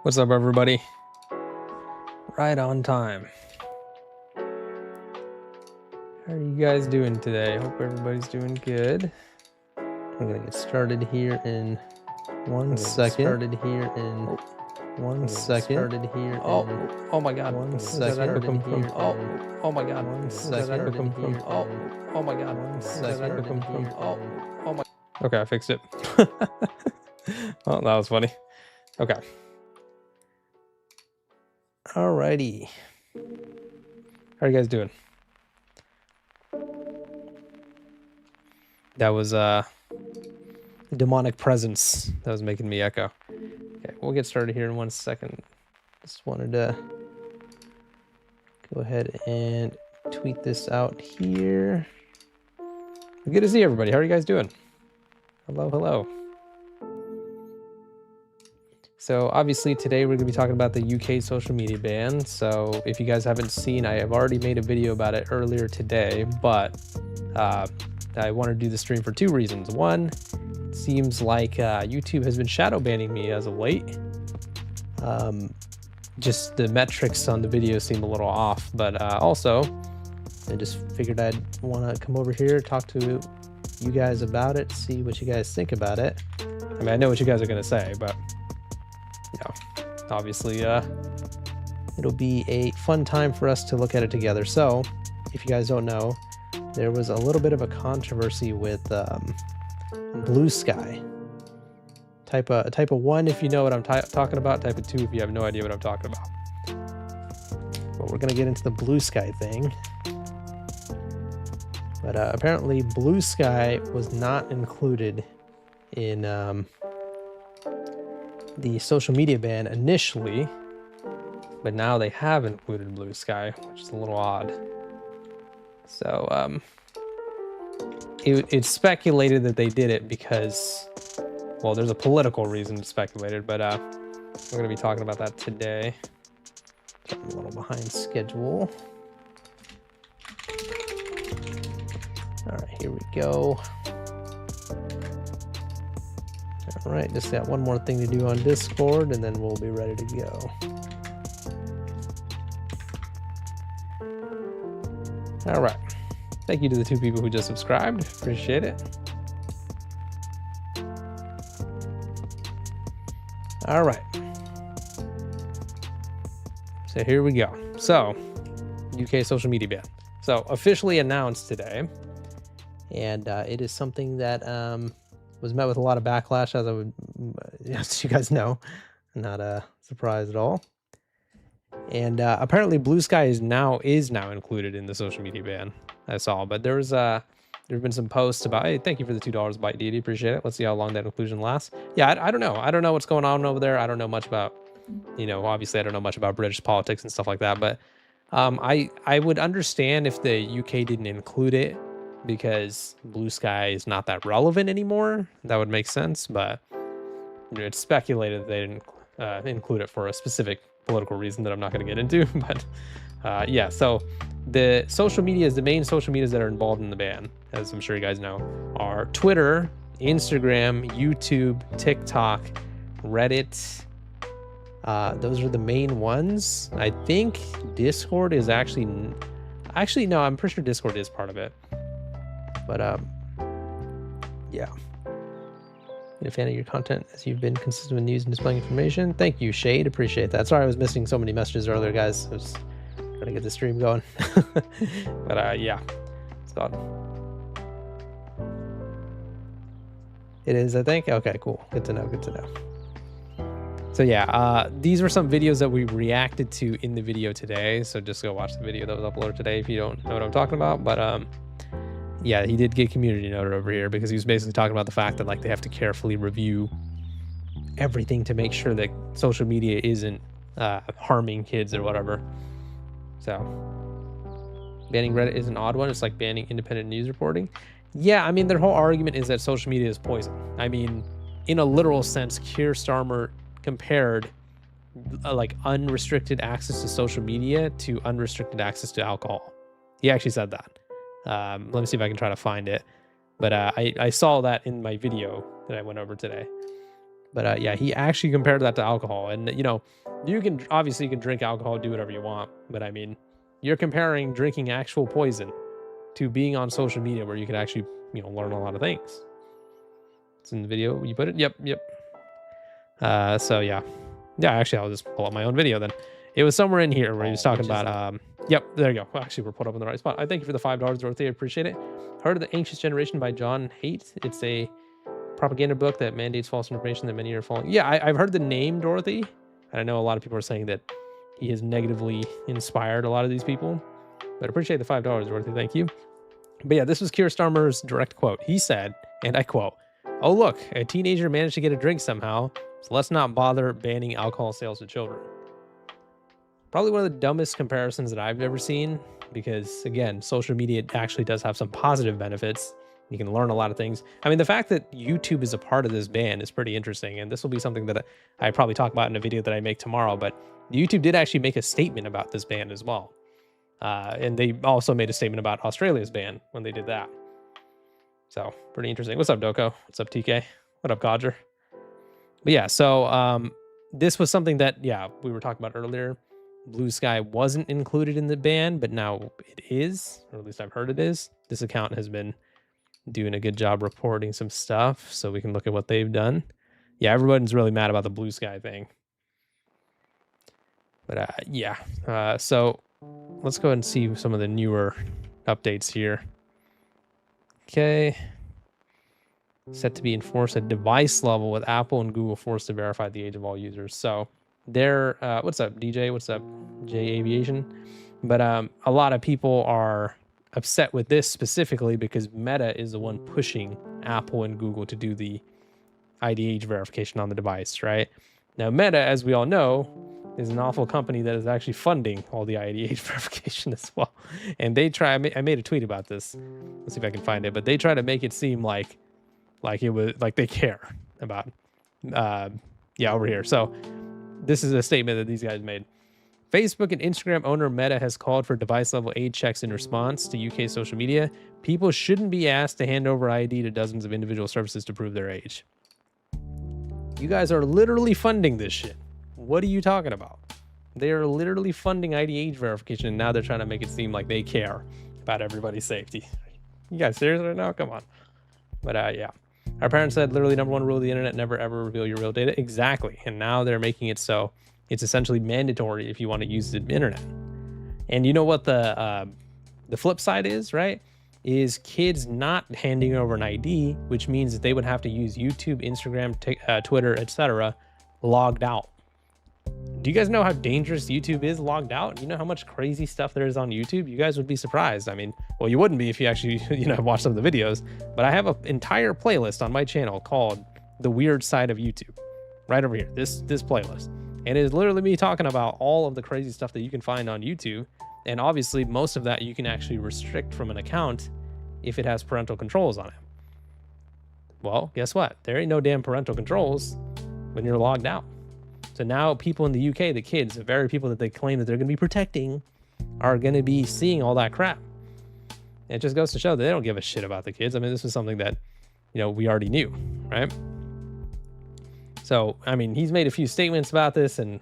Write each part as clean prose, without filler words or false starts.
What's up, everybody? Right on time. How are you guys doing today? Hope everybody's doing good. I'm gonna get started here in 1 second. Oh my God! Oh my God! Oh my God! Oh my. Okay, I fixed it. Oh, that was funny. Okay. Alrighty. How are you guys doing? That was demonic presence that was making me echo. Okay, we'll get started here in 1 second. Just wanted to go ahead and tweet this out here. Good to see everybody. How are you guys doing? Hello, hello. So obviously today we're going to be talking about the UK social media ban. So if you guys haven't seen, I have already made a video about it earlier today, but I want to do the stream for two reasons. One, it seems like YouTube has been shadow banning me as of late. Just the metrics on the video seem a little off, but also I just figured I'd want to come over here, talk to you guys about it, see what you guys think about it. I mean, I know what you guys are going to say, but you know, obviously it'll be a fun time for us to look at it together. So if you guys don't know, there was a little bit of a controversy with Blue Sky. Type of 1 if you know what I'm talking about, type of 2 if you have no idea what I'm talking about. But we're gonna get into the Blue Sky thing. But apparently Blue Sky was not included in the social media ban initially, but now they have included Blue Sky, which is a little odd. So it's speculated that they did it because, well, there's a political reason speculated, but we're going to be talking about that today. I'm a little behind schedule. All right, here we go. All right, just got one more thing to do on Discord, and then we'll be ready to go. All right. Thank you to the 2 people who just subscribed. Appreciate it. All right. So here we go. So, UK social media ban. So officially announced today, and it is something that was met with a lot of backlash, as you guys know. Not surprised at all. And apparently Blue Sky is now included in the social media ban. I saw, but there's been some posts about, hey, thank you for the $2 Bite Deity, appreciate it. Let's see how long that inclusion lasts. Yeah, I don't know what's going on over there. I don't know much about, you know, obviously I don't know much about British politics and stuff like that, but I would understand if the UK didn't include it because Blue Sky is not that relevant anymore. That would make sense, but you know, it's speculated they didn't include it for a specific political reason that I'm not going to get into. But yeah, so the main social medias that are involved in the ban, as I'm sure you guys know, are Twitter, Instagram, YouTube, TikTok, Reddit. Those are the main ones. I think Discord is actually no, I'm pretty sure Discord is part of it. But yeah. A fan of your content as you've been consistent with news and displaying information. Thank you, Shade. Appreciate that. Sorry I was missing so many messages earlier, guys. I was trying to get the stream going. But yeah, it's gone. It is, I think. Okay, cool. Good to know. Good to know. So yeah, these were some videos that we reacted to in the video today. So just go watch the video that was uploaded today if you don't know what I'm talking about. But yeah, he did get community noted over here because he was basically talking about the fact that like they have to carefully review everything to make sure that social media isn't harming kids or whatever. So banning Reddit is an odd one. It's like banning independent news reporting. Yeah, I mean, their whole argument is that social media is poison. I mean, in a literal sense, Keir Starmer compared like unrestricted access to social media to unrestricted access to alcohol. He actually said that. Let me see if I can try to find it. But I saw that in my video that I went over today. But yeah, he actually compared that to alcohol. And you know, you can obviously you can drink alcohol, do whatever you want, but I mean, you're comparing drinking actual poison to being on social media where you can actually, you know, learn a lot of things. It's in the video. You put it? Yep, yep. So yeah. Yeah, actually I'll just pull up my own video then. It was somewhere in here where he was talking about yep, there you go. Well, actually we're put up in the right spot. I thank you for the $5, Dorothy. I appreciate it. Heard of the Anxious Generation by John Haidt. It's a propaganda book that mandates false information that many are following. Yeah, I've heard the name Dorothy. And I know a lot of people are saying that he has negatively inspired a lot of these people. But I appreciate the $5, Dorothy. Thank you. But yeah, this was Keir Starmer's direct quote. He said, and I quote, "Oh, look, a teenager managed to get a drink somehow, so let's not bother banning alcohol sales to children." Probably one of the dumbest comparisons that I've ever seen, because again, social media actually does have some positive benefits. You can learn a lot of things. I mean, the fact that YouTube is a part of this ban is pretty interesting, and this will be something that I probably talk about in a video that I make tomorrow, but YouTube did actually make a statement about this ban as well. And they also made a statement about Australia's ban when they did that. So pretty interesting. What's up, Doko? What's up, TK? What up, Codger? But yeah, so this was something that, yeah, we were talking about earlier. Blue Sky wasn't included in the ban, but now it is, or at least I've heard it is. This account has been doing a good job reporting some stuff, so we can look at what they've done. Yeah, everyone's really mad about the Blue Sky thing. But yeah, so let's go ahead and see some of the newer updates here. Okay. Set to be enforced at device level, with Apple and Google forced to verify the age of all users. So they're, what's up, DJ? What's up, J Aviation? But a lot of people are upset with this specifically because Meta is the one pushing Apple and Google to do the ID age verification on the device, right? Now, Meta, as we all know, is an awful company that is actually funding all the ID age verification as well. And they try, I made a tweet about this. Let's see if I can find it, but they try to make it seem like it was like they care about, yeah, over here. So this is a statement that these guys made. Facebook and Instagram owner Meta has called for device level age checks in response to UK social media. People shouldn't be asked to hand over ID to dozens of individual services to prove their age. You guys are literally funding this shit. What are you talking about? They are literally funding ID age verification, and now they're trying to make it seem like they care about everybody's safety. You guys serious right now? Come on. But yeah. Our parents said literally #1 rule of the internet, never ever reveal your real data. Exactly. And now they're making it so it's essentially mandatory if you want to use the internet. And you know what the flip side is, right? Is kids not handing over an ID, which means that they would have to use YouTube, Instagram, Twitter, etc. logged out. Do you guys know how dangerous YouTube is logged out? You know how much crazy stuff there is on YouTube? You guys would be surprised. I mean, well, you wouldn't be if you actually, watch some of the videos, but I have an entire playlist on my channel called The Weird Side of YouTube, right over here, this playlist. And it is literally me talking about all of the crazy stuff that you can find on YouTube. And obviously most of that you can actually restrict from an account if it has parental controls on it. Well, guess what? There ain't no damn parental controls when you're logged out. So now people in the UK, the kids, the very people that they claim that they're going to be protecting, are going to be seeing all that crap. And it just goes to show that they don't give a shit about the kids. I mean, this is something that, we already knew, right? So, I mean, he's made a few statements about this, and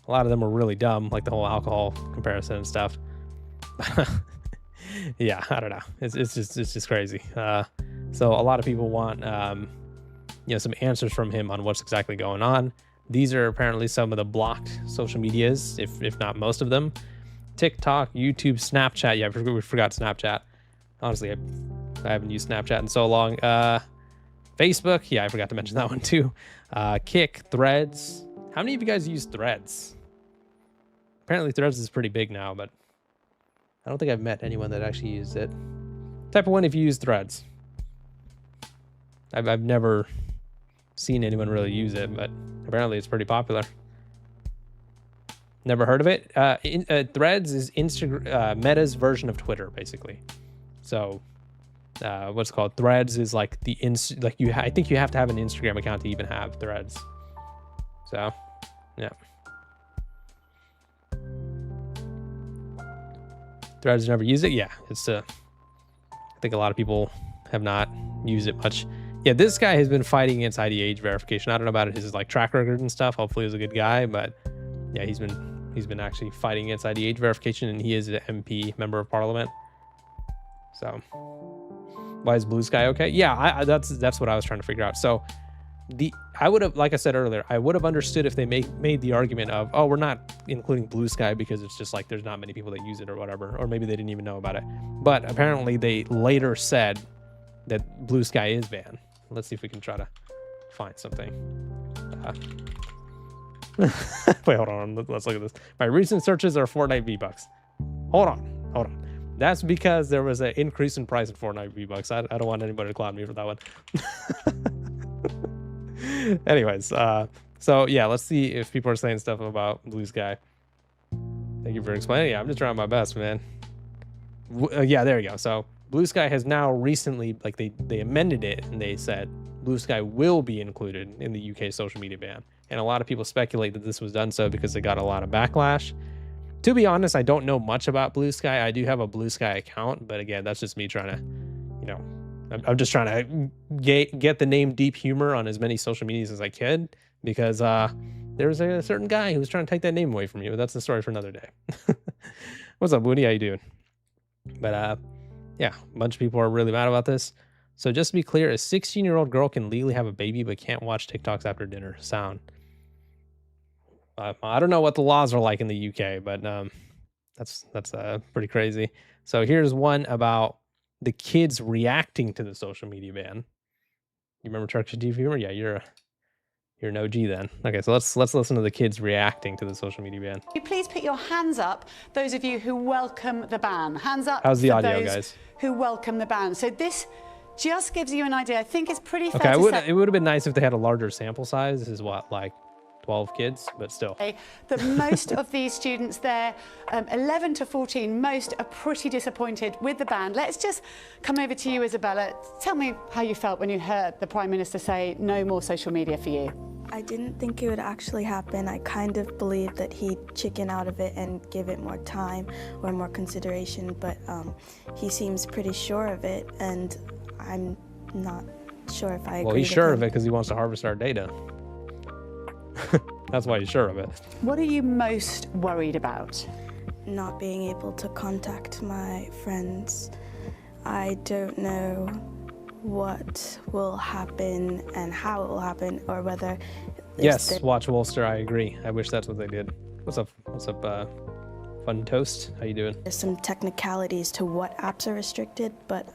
a lot of them were really dumb, like the whole alcohol comparison and stuff. Yeah, I don't know. It's just crazy. So a lot of people want, some answers from him on what's exactly going on. These are apparently some of the blocked social medias, if not most of them. TikTok, YouTube, Snapchat. Yeah, we forgot Snapchat. Honestly, I haven't used Snapchat in so long. Facebook. Yeah, I forgot to mention that one too. Kick, Threads. How many of you guys use Threads? Apparently Threads is pretty big now, but I don't think I've met anyone that actually used it. Type of one if you use Threads. I've never seen anyone really use it, but apparently it's pretty popular. Never heard of it. Threads is Meta's version of Twitter, basically. So what's it called? Threads is like I think you have to have an Instagram account to even have Threads. So yeah. Threads never use it. Yeah, it's I think a lot of people have not used it much. yeah, this guy has been fighting against IDH verification. I don't know about his like track record and stuff. Hopefully he's a good guy, but yeah, he's been actually fighting against IDH verification, and he is an MP, member of parliament. So why is Blue Sky okay? Yeah, that's what I was trying to figure out. So I would have, like I said earlier, I would have understood if they made the argument of, oh, we're not including Blue Sky because it's just like there's not many people that use it or whatever, or maybe they didn't even know about it. But apparently they later said that Blue Sky is banned. Let's see if we can try to find something. Wait, hold on. Let's look at this. My recent searches are Fortnite V-Bucks. Hold on. That's because there was an increase in price in Fortnite V-Bucks. I don't want anybody to clown me for that one. Anyways, so yeah, let's see if people are saying stuff about Blue Sky. Thank you for explaining. Yeah, I'm just trying my best, man. Yeah, there you go. So Blue Sky has now recently, like they amended it, and they said Blue Sky will be included in the UK social media ban. And a lot of people speculate that this was done so because they got a lot of backlash. To be honest, I don't know much about Blue Sky. I do have a Blue Sky account, but again, that's just me trying to, you know, I'm just trying to get the name Deep Humor on as many social medias as I could, because there's a certain guy who was trying to take that name away from you. That's the story for another day. What's up, Woody? How you doing? But yeah, a bunch of people are really mad about this. So just to be clear, a 16-year-old girl can legally have a baby but can't watch TikToks after dinner. Sound. I don't know what the laws are like in the UK, but that's pretty crazy. So here's one about the kids reacting to the social media ban. You remember Turkish Deep Humor? Yeah, you're an OG then. Okay, so let's listen to the kids reacting to the social media ban. Can you please put your hands up, those of you who welcome the ban. Hands up. How's the for audio, those guys? Who welcome the ban. So this just gives you an idea. I think it's pretty fair Okay, to say. it would have been nice if they had a larger sample size. This is what, like 12 kids, but still. That most of these students there, 11 to 14, most are pretty disappointed with the ban. Let's just come over to you, Isabella. Tell me how you felt when you heard the Prime Minister say no more social media for you. I didn't think it would actually happen. I kind of believed that he'd chicken out of it and give it more time or more consideration, but he seems pretty sure of it, and I'm not sure if I agree. Well, he's sure of it because he wants to harvest our data. That's why he's sure of it. What are you most worried about? Not being able to contact my friends. I don't know what will happen and how it will happen, or whether... Yes, watch Wolster, I agree. I wish that's what they did. What's up, Fun Toast? How you doing? There's some technicalities to what apps are restricted, but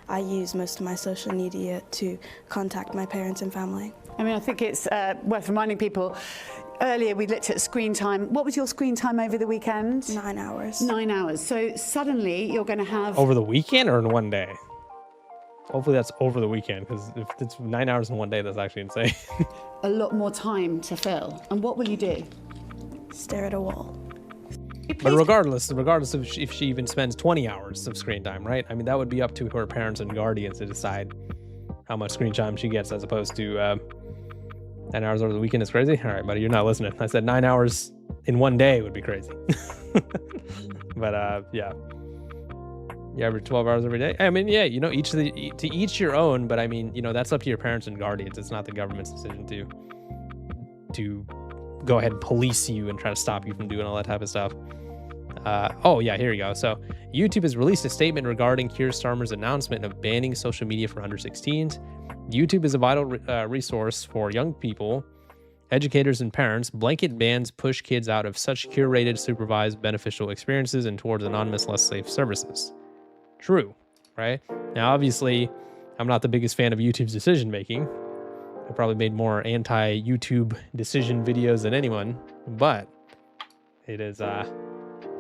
I use most of my social media to contact my parents and family. I mean, I think it's worth reminding people, earlier we looked at screen time. What was your screen time over the weekend? 9 hours. 9 hours. So suddenly you're going to have... Over the weekend or in one day? Hopefully that's over the weekend, because if it's 9 hours in one day, that's actually insane. a lot more time to fill. And what will you do? Stare at a wall. But regardless of if she even spends 20 hours of screen time, right? I mean, that would be up to her parents and guardians to decide how much screen time she gets, as opposed to 9 hours over the weekend is crazy. All right, buddy, you're not listening. I said 9 hours in one day would be crazy. But yeah. You average 12 hours every day. I mean, yeah, you know, to each your own, but I mean, you know, that's up to your parents and guardians. It's not the government's decision to go ahead and police you and try to stop you from doing all that type of stuff. Oh yeah, here you go. So YouTube has released a statement regarding Keir Starmer's announcement of banning social media for under 16s. YouTube is a vital resource for young people, educators, and parents. Blanket bans push kids out of such curated, supervised, beneficial experiences and towards anonymous, less safe services. True, right? Now, obviously, I'm not the biggest fan of YouTube's decision making. I probably made more anti-YouTube decision videos than anyone, but it is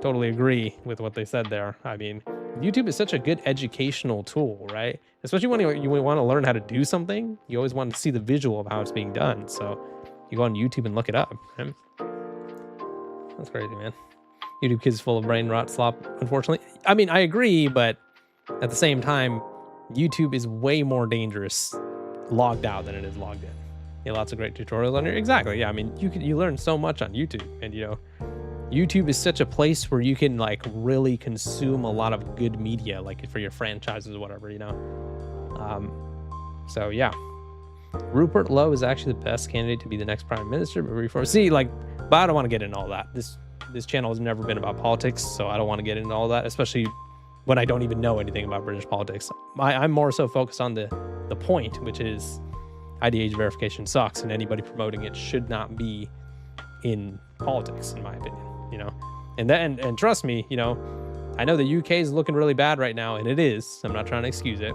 totally agree with what they said there. I mean, YouTube is such a good educational tool, right? Especially when you want to learn how to do something, you always want to see the visual of how it's being done. So you go on YouTube and look it up. Right? That's crazy, man. YouTube kids full of brain rot slop, unfortunately. I mean, I agree, but at the same time, YouTube is way more dangerous logged out than it is logged in. You know, lots of great tutorials on here. Exactly. Yeah. I mean, you learn so much on YouTube, and you know, YouTube is such a place where you can like really consume a lot of good media, like for your franchises or whatever, you know. So yeah, Rupert Lowe is actually the best candidate to be the next prime minister. But but I don't want to get into all that. This channel has never been about politics, so I don't want to get into all that, especially when I don't even know anything about British politics. I'm more so focused on the point, which is ID age verification sucks, and anybody promoting it should not be in politics, in my opinion. You know, and trust me, you know, I know the UK is looking really bad right now, and it is. I'm not trying to excuse it.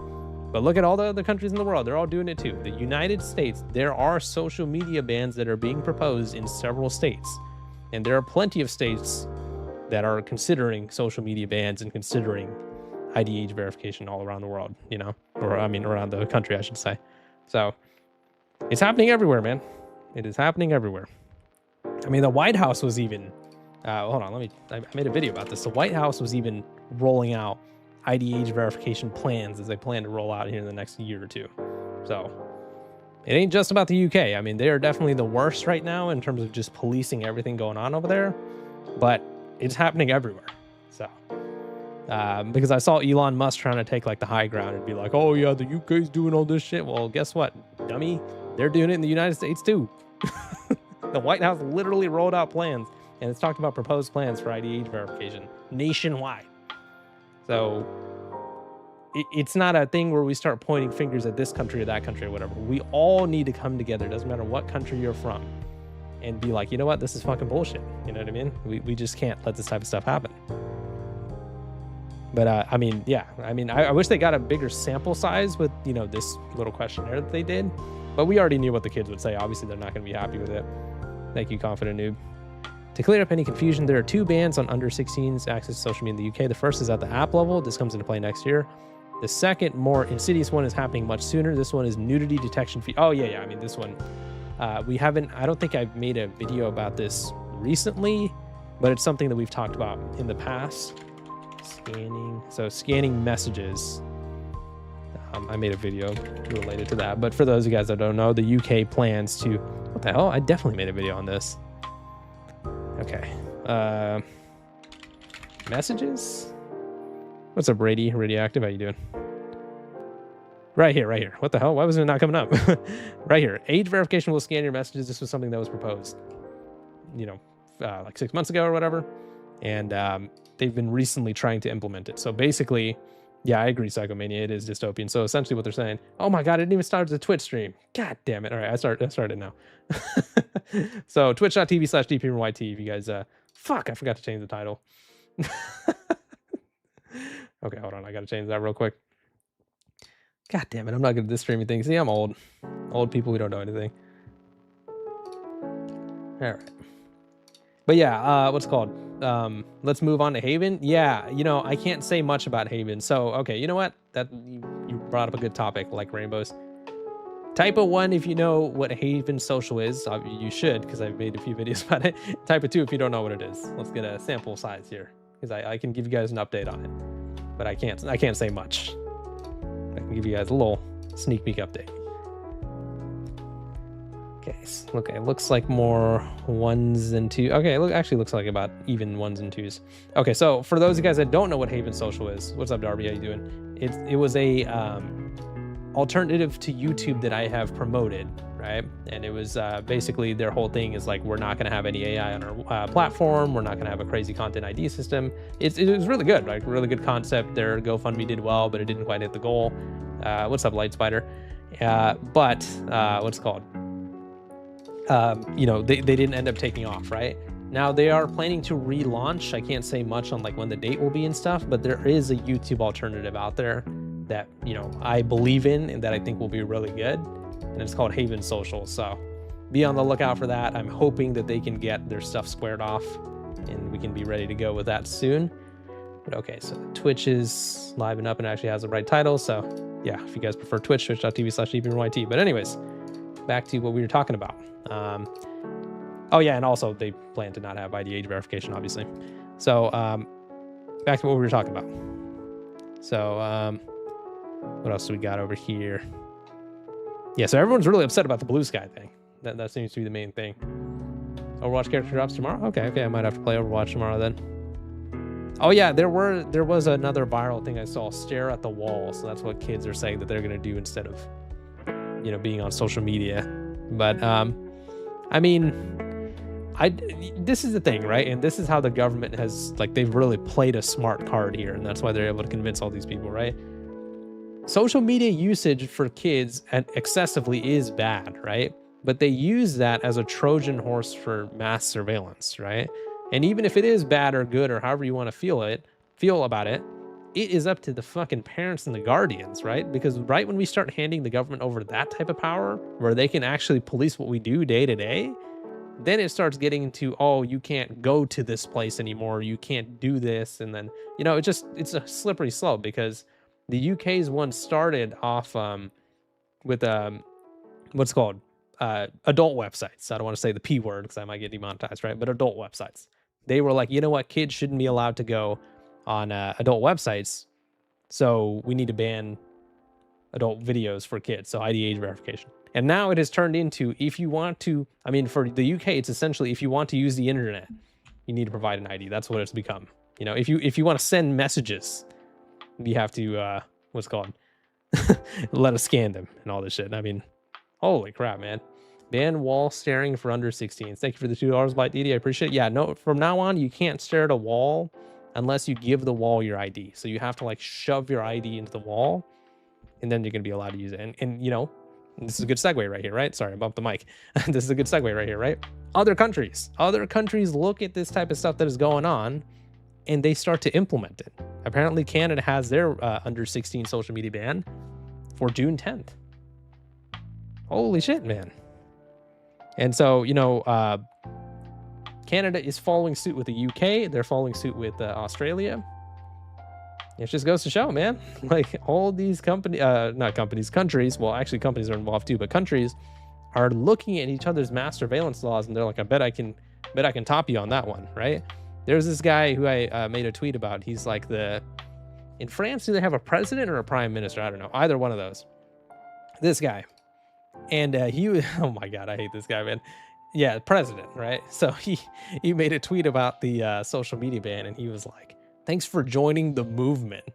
But look at all the other countries in the world. They're all doing it too. The United States, there are social media bans that are being proposed in several states. And there are plenty of states that are considering social media bans and considering ID age verification all around the world, you know, or I mean, around the country, I should say. So it's happening everywhere, man. It is happening everywhere. I mean, the White House was even, hold on, I made a video about this. The White House was even rolling out ID age verification plans as they plan to roll out here in the next year or two. So it ain't just about the UK. I mean, they are definitely the worst right now in terms of just policing everything going on over there, but it's happening everywhere. So, because I saw Elon Musk trying to take like the high ground and be like, oh yeah, the UK's doing all this shit. Well, guess what, dummy? They're doing it in the United States too. The White House literally rolled out plans, and it's talked about proposed plans for ID age verification nationwide. So it's not a thing where we start pointing fingers at this country or that country or whatever. We all need to come together. It doesn't matter what country you're from, and be like, you know what, this is fucking bullshit. You know what I mean? We just can't let this type of stuff happen. But I mean, yeah, I mean, I wish they got a bigger sample size with, you know, this little questionnaire that they did, but we already knew what the kids would say. Obviously, they're not going to be happy with it. Thank you, Confident Noob. To clear up any confusion, there are 2 bans on under 16s access to social media in the UK. The first is at the app level. This comes into play next year. The second, more insidious one is happening much sooner. This one is nudity detection fee. Oh, yeah. I mean, this one, I don't think I've made a video about this recently, but it's something that we've talked about in the past. Scanning messages. I made a video related to that. But for those of you guys that don't know, the UK plans to, what the hell? I definitely made a video on this. Okay. Messages? What's up, Brady? Radioactive, how you doing? Right here. What the hell? Why was it not coming up? Right here. Age verification will scan your messages. This was something that was proposed, you know, like 6 months ago or whatever. And they've been recently trying to implement it. So basically, yeah, I agree, Psychomania. It is dystopian. So essentially what they're saying, oh my God, it didn't even start the Twitch stream. God damn it. All right, I started now. So twitch.tv/dpmyt if you guys, fuck, I forgot to change the title. Okay, hold on. I got to change that real quick. God damn it. I'm not good at this streaming thing. See, I'm old. Old people, we don't know anything. All right. But yeah, what's it called? Let's move on to Haven. Yeah, you know, I can't say much about Haven. So, okay, you know what? That you brought up a good topic, like rainbows. Type of 1 if you know what Haven Social is. You should, because I've made a few videos about it. Type of 2 if you don't know what it is. Let's get a sample size here, because I can give you guys an update on it, but I can't say much. I can give you guys a little sneak peek update. Okay, it looks like more 1s and 2s. Okay, actually looks like about even 1s and 2s. Okay, so for those of you guys that don't know what Haven Social is, what's up, Darby? How you doing? It was a alternative to YouTube that I have promoted, right? And it was basically their whole thing is like, we're not going to have any AI on our platform. We're not going to have a crazy content ID system. It was really good, like really good concept. Their GoFundMe did well, but it didn't quite hit the goal. What's up, Light Spider? But what's it called? You know, they didn't end up taking off, right? Now they are planning to relaunch. I can't say much on like when the date will be and stuff, but there is a YouTube alternative out there that, you know, I believe in and that I think will be really good. And it's called Haven Social. So be on the lookout for that. I'm hoping that they can get their stuff squared off and we can be ready to go with that soon. But okay, so Twitch is live and up and actually has the right title. So yeah, if you guys prefer Twitch, twitch.tv/dpmyt. But anyways, back to what we were talking about. Oh yeah, and also they plan to not have ID age verification, obviously. So back to what we were talking about. So what else do we got over here? Yeah, so everyone's really upset about the Blue Sky thing. That seems to be the main thing. Overwatch character drops tomorrow? Okay, I might have to play Overwatch tomorrow then. Oh yeah, there was another viral thing I saw, stare at the wall. So that's what kids are saying that they're gonna do instead of being on social media. But I mean, this is the thing, right? And this is how the government has, like, they've really played a smart card here, and that's why they're able to convince all these people, right? Social media usage for kids excessively is bad, right? But they use that as a Trojan horse for mass surveillance, right? And even if it is bad or good or however you want to feel about it, it is up to the fucking parents and the guardians, right? Because right when we start handing the government over that type of power, where they can actually police what we do day to day, then it starts getting into, oh, you can't go to this place anymore, you can't do this, and then it's a slippery slope, because the UK's one started off with what's called adult websites. I don't want to say the P word because I might get demonetized, right? But adult websites. They were like, you know what, kids shouldn't be allowed to go on adult websites, so we need to ban adult videos for kids, so ID age verification. And now it has turned into, if you want to, I mean, for the UK, it's essentially, if you want to use the internet, you need to provide an ID. That's what it's become. If you want to send messages, you have to let us scan them and all this shit. I mean, holy crap, man. Ban wall staring for under 16s. Thank you for the $2 by DD. I appreciate it. Yeah, no, from now on, you can't stare at a wall unless you give the wall your ID. So you have to like shove your ID into the wall, and then you're going to be allowed to use it. And this is a good segue right here, right? Sorry, I bumped the mic. This is a good segue right here, right? Other countries look at this type of stuff that is going on, and they start to implement it. Apparently, Canada has their under 16 social media ban for June 10th. Holy shit, man. And so, Canada is following suit with the UK. They're following suit with Australia. It just goes to show, man, like all these countries, well, actually companies are involved too, but countries are looking at each other's mass surveillance laws, and they're like, I bet I can top you on that one, right? There's this guy who I made a tweet about. He's like in France, do they have a president or a prime minister? I don't know. Either one of those. This guy. And he was, oh my God, I hate this guy, man. Yeah, president, right? So he made a tweet about the social media ban, and he was like, thanks for joining the movement.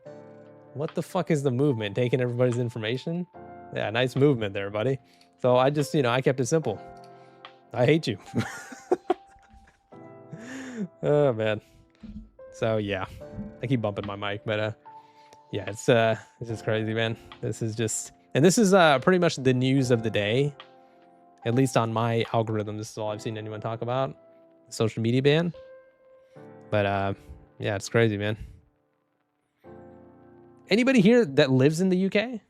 What the fuck is the movement? Taking everybody's information? Yeah, nice movement there, buddy. So I just, I kept it simple. I hate you. Oh, man. So, yeah. I keep bumping my mic, but yeah, it's just crazy, man. This is just... And this is pretty much the news of the day. At least on my algorithm, this is all I've seen anyone talk about. Social media ban. But yeah, it's crazy, man. Anybody here that lives in the UK?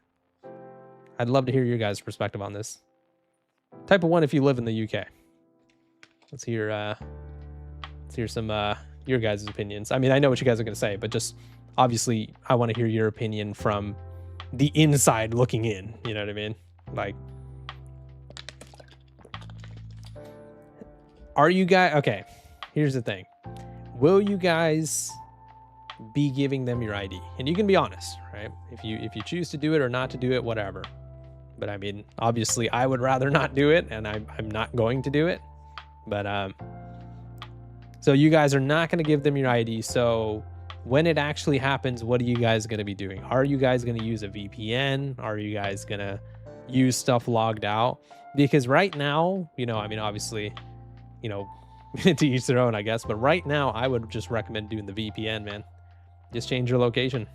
I'd love to hear your guys' perspective on this. Type of one if you live in the UK. Let's hear some your guys' opinions. I mean, I know what you guys are going to say, but just obviously I want to hear your opinion from the inside looking in. You know what I mean? Like, are you guys... Okay, here's the thing. Will you guys be giving them your ID? And you can be honest, right? If you choose to do it or not to do it, whatever. But I mean, obviously I would rather not do it, and I'm not going to do it. But so you guys are not going to give them your ID. So when it actually happens, what are you guys going to be doing? Are you guys going to use a VPN? Are you guys going to use stuff logged out? Because right now, I mean, obviously, to each their own, I guess. But right now, I would just recommend doing the VPN, man. Just change your location.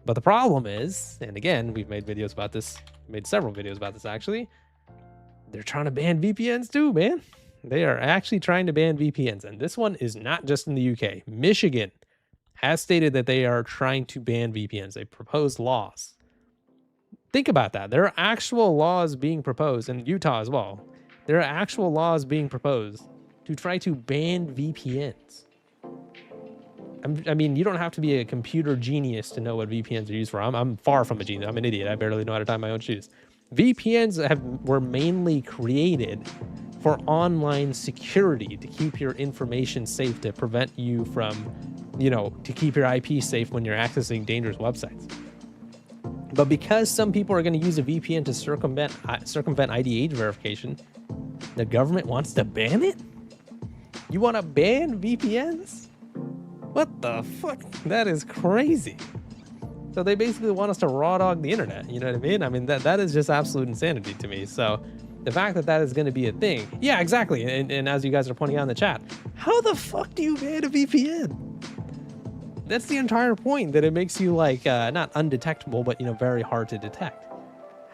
But the problem is, and again, we've made videos about this, made several videos about this actually, they're trying to ban VPNs too, man. They are actually trying to ban VPNs. And this one is not just in the UK. Michigan has stated that they are trying to ban VPNs. They proposed laws. Think about that. There are actual laws being proposed, in Utah as well. There are actual laws being proposed to try to ban VPNs. I mean, you don't have to be a computer genius to know what VPNs are used for. I'm far from a genius. I'm an idiot. I barely know how to tie my own shoes. VPNs were mainly created for online security, to keep your information safe, to prevent you from, to keep your IP safe when you're accessing dangerous websites. But because some people are going to use a VPN to circumvent ID age verification, the government wants to ban it? You want to ban VPNs? What the fuck? That is crazy. So they basically want us to raw dog the internet. You know what I mean? I mean, that is just absolute insanity to me. So the fact that that is going to be a thing. Yeah, exactly. And as you guys are pointing out in the chat, how the fuck do you ban a VPN? That's the entire point, that it makes you like, not undetectable, but, you know, very hard to detect.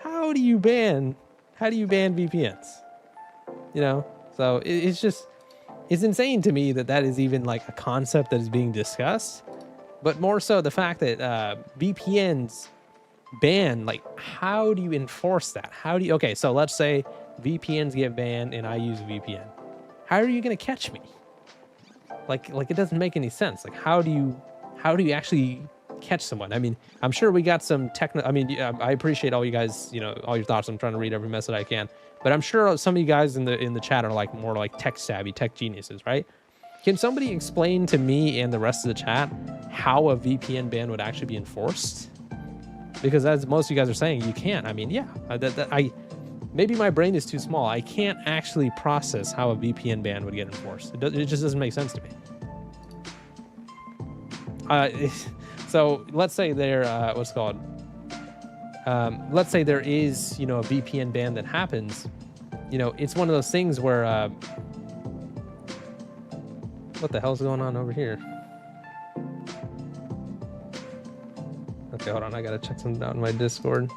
How do you ban VPNs? You know? So it's just, it's insane to me that that is even like a concept that is being discussed. But more so the fact that VPNs ban, like, how do you enforce that? How do you, okay, so let's say VPNs get banned and I use a VPN. How are you going to catch me? Like it doesn't make any sense. Like, how do you actually catch someone? I mean, I'm sure we got some I mean, I appreciate all you guys, you know, all your thoughts. I'm trying to read every message I can, but I'm sure some of you guys in the chat are like more like tech savvy, tech geniuses, right? Can somebody explain to me and the rest of the chat how a VPN ban would actually be enforced? Because as most of you guys are saying, you can't. I mean, yeah, maybe my brain is too small. I can't actually process how a VPN ban would get enforced. It just doesn't make sense to me. So let's say there, what's it called? Let's say there is, you know, a VPN ban that happens. You know, it's one of those things where, what the hell's going on over here? Okay, hold on. I gotta check something out in my Discord.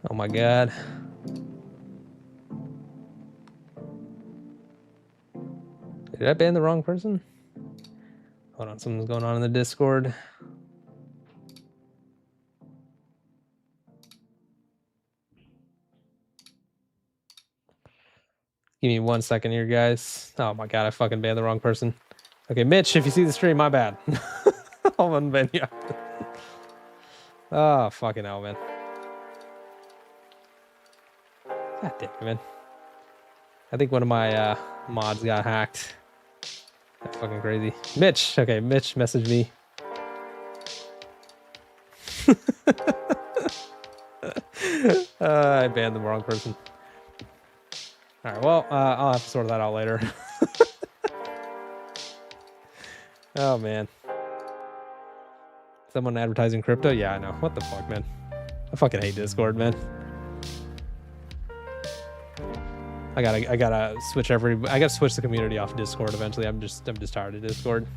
Oh my God. Did I ban the wrong person? Hold on, something's going on in the Discord. Give me 1 second here, guys. Oh my God, I fucking banned the wrong person. Okay, Mitch, if you see the stream, my bad. I'll unban you. Oh, fucking hell, man. God damn it, man. I think one of my mods got hacked. That's fucking crazy. Mitch, okay, Mitch messaged me. I banned the wrong person. All right, well, I'll have to sort that out later. Oh, man. Someone advertising crypto? Yeah, I know. What the fuck, man? I fucking hate Discord, man. I gotta switch the community off Discord eventually. I'm just tired of Discord.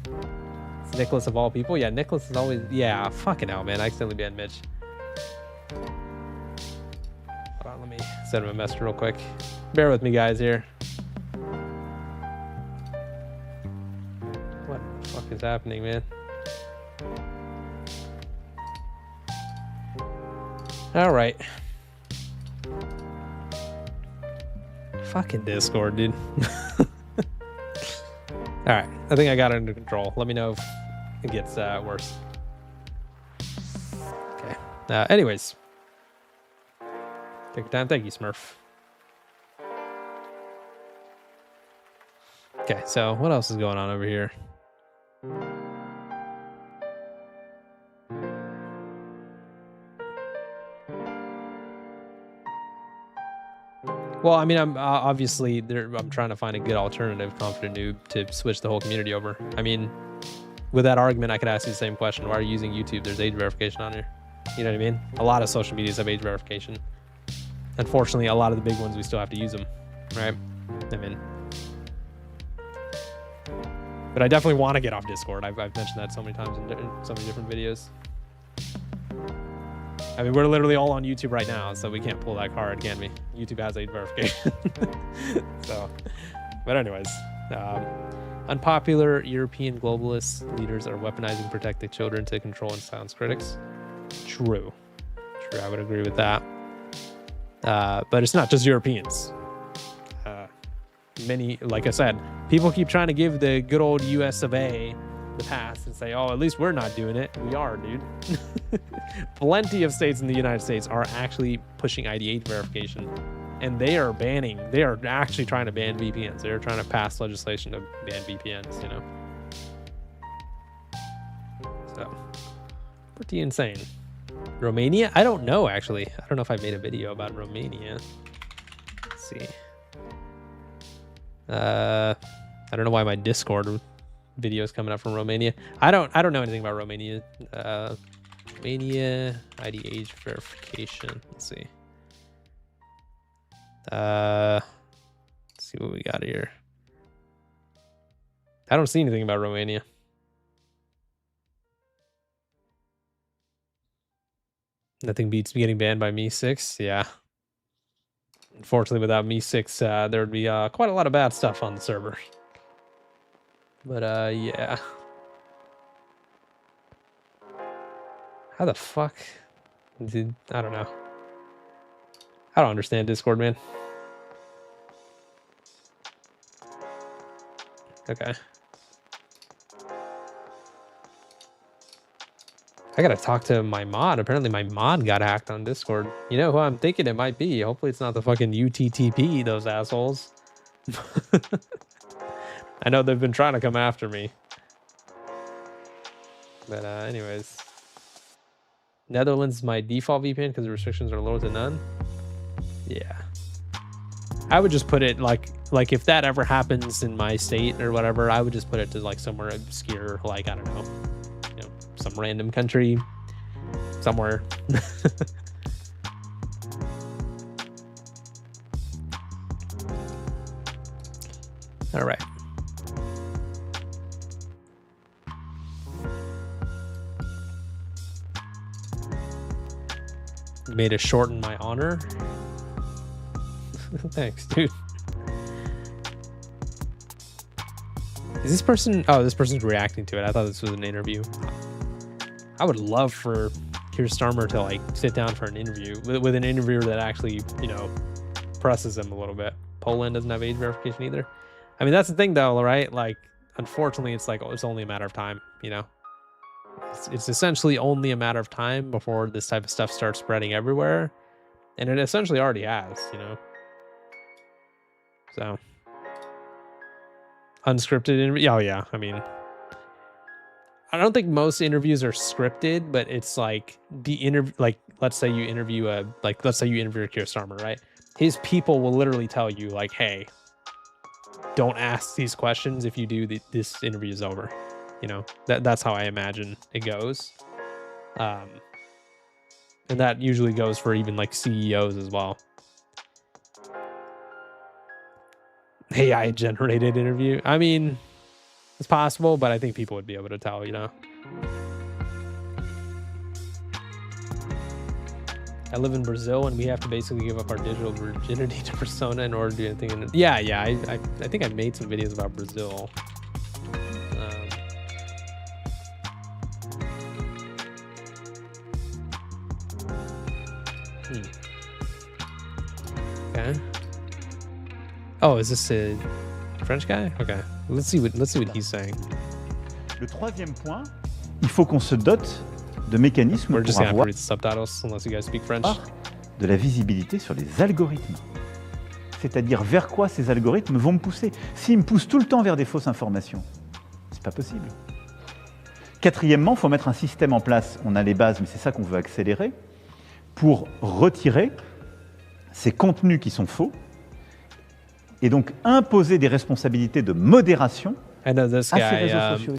It's Nicholas of all people. Yeah, Nicholas is always, yeah, fucking hell, man. I accidentally banned Mitch. Hold on, let me send him a message real quick. Bear with me, guys, here. What the fuck is happening, man? All right. Fucking Discord, dude. All right, I think I got it under control. Let me know if it gets worse. Okay. Anyways, take your time. Thank you, Smurf. Okay, so what else is going on over here? Well, I mean, I'm obviously I'm trying to find a good alternative, Confident Noob, to switch the whole community over. I mean, with that argument, I could ask you the same question. Why are you using YouTube? There's age verification on here. You know what I mean? A lot of social medias have age verification. Unfortunately, a lot of the big ones, we still have to use them, right? I mean, but I definitely want to get off Discord. I've mentioned that so many times in so many different videos. I mean, we're literally all on YouTube right now, so we can't pull that card, can we? YouTube has age verification. So, but anyways, unpopular European globalist leaders are weaponizing protected children to control and silence critics. True, I would agree with that. But it's not just Europeans. Many, like I said, people keep trying to give the good old US of A the pass and say, oh, at least we're not doing it. We are, dude. Plenty of states in the United States are actually pushing ID8 verification, and they are actually trying to ban VPNs. They're trying to pass legislation to ban VPNs, you know. So, pretty insane. Romania? I don't know, actually. I don't know if I made a video about Romania. Let's see. I don't know why my Discord videos coming up from Romania. I don't know anything about Romania. Romania ID age verification. Let's see. Let's see what we got here. I don't see anything about Romania. Nothing beats getting banned by Me6. Yeah. Unfortunately, without Me6, there would be quite a lot of bad stuff on the server. But yeah. How the fuck did I don't know. I don't understand Discord, man. Okay. I gotta talk to my mod. Apparently my mod got hacked on Discord. You know who I'm thinking it might be? Hopefully it's not the fucking UTTP, those assholes. I know they've been trying to come after me. But anyways. Netherlands is my default VPN because the restrictions are low to none. Yeah. I would just put it like if that ever happens in my state or whatever, I would just put it to like somewhere obscure, like I don't know. Some random country somewhere. All right. You made a shorten my honor. Thanks, dude. Is this person? Oh, this person's reacting to it. I thought this was an interview. I would love for Keir Starmer to like sit down for an interview with an interviewer that actually, you know, presses him a little bit. Poland doesn't have age verification either. I mean, that's the thing though, right? Like, unfortunately, it's like, it's only a matter of time, you know? It's essentially only a matter of time before this type of stuff starts spreading everywhere. And it essentially already has, you know? So. Unscripted interview. Oh, yeah. I mean, I don't think most interviews are scripted, but it's like the interview, like, let's say you interview Keir Starmer, right? His people will literally tell you like, hey, don't ask these questions if you do, this interview is over. You know, that's how I imagine it goes. And that usually goes for even like CEOs as well. AI generated interview. I mean, it's possible, but I think people would be able to tell, you know. I live in Brazil and we have to basically give up our digital virginity to Persona in order to do anything. Yeah. I think I made some videos about Brazil. Okay. Oh, is this a French guy? Okay. Let's see what he's saying. Le troisième point, il faut qu'on se dote de mécanismes We're just pour gonna have to avoir read the subtitles unless you guys speak French. de la visibilité sur les algorithmes. C'est-à-dire vers quoi ces algorithmes vont me pousser. S'ils me poussent tout le temps vers des fausses informations, c'est pas possible. Quatrièmement, il faut mettre un système en place. On a les bases, mais c'est ça qu'on veut accélérer, pour retirer ces contenus qui sont faux et donc imposer des responsabilités de modération I know this à ces guy. réseaux sociaux.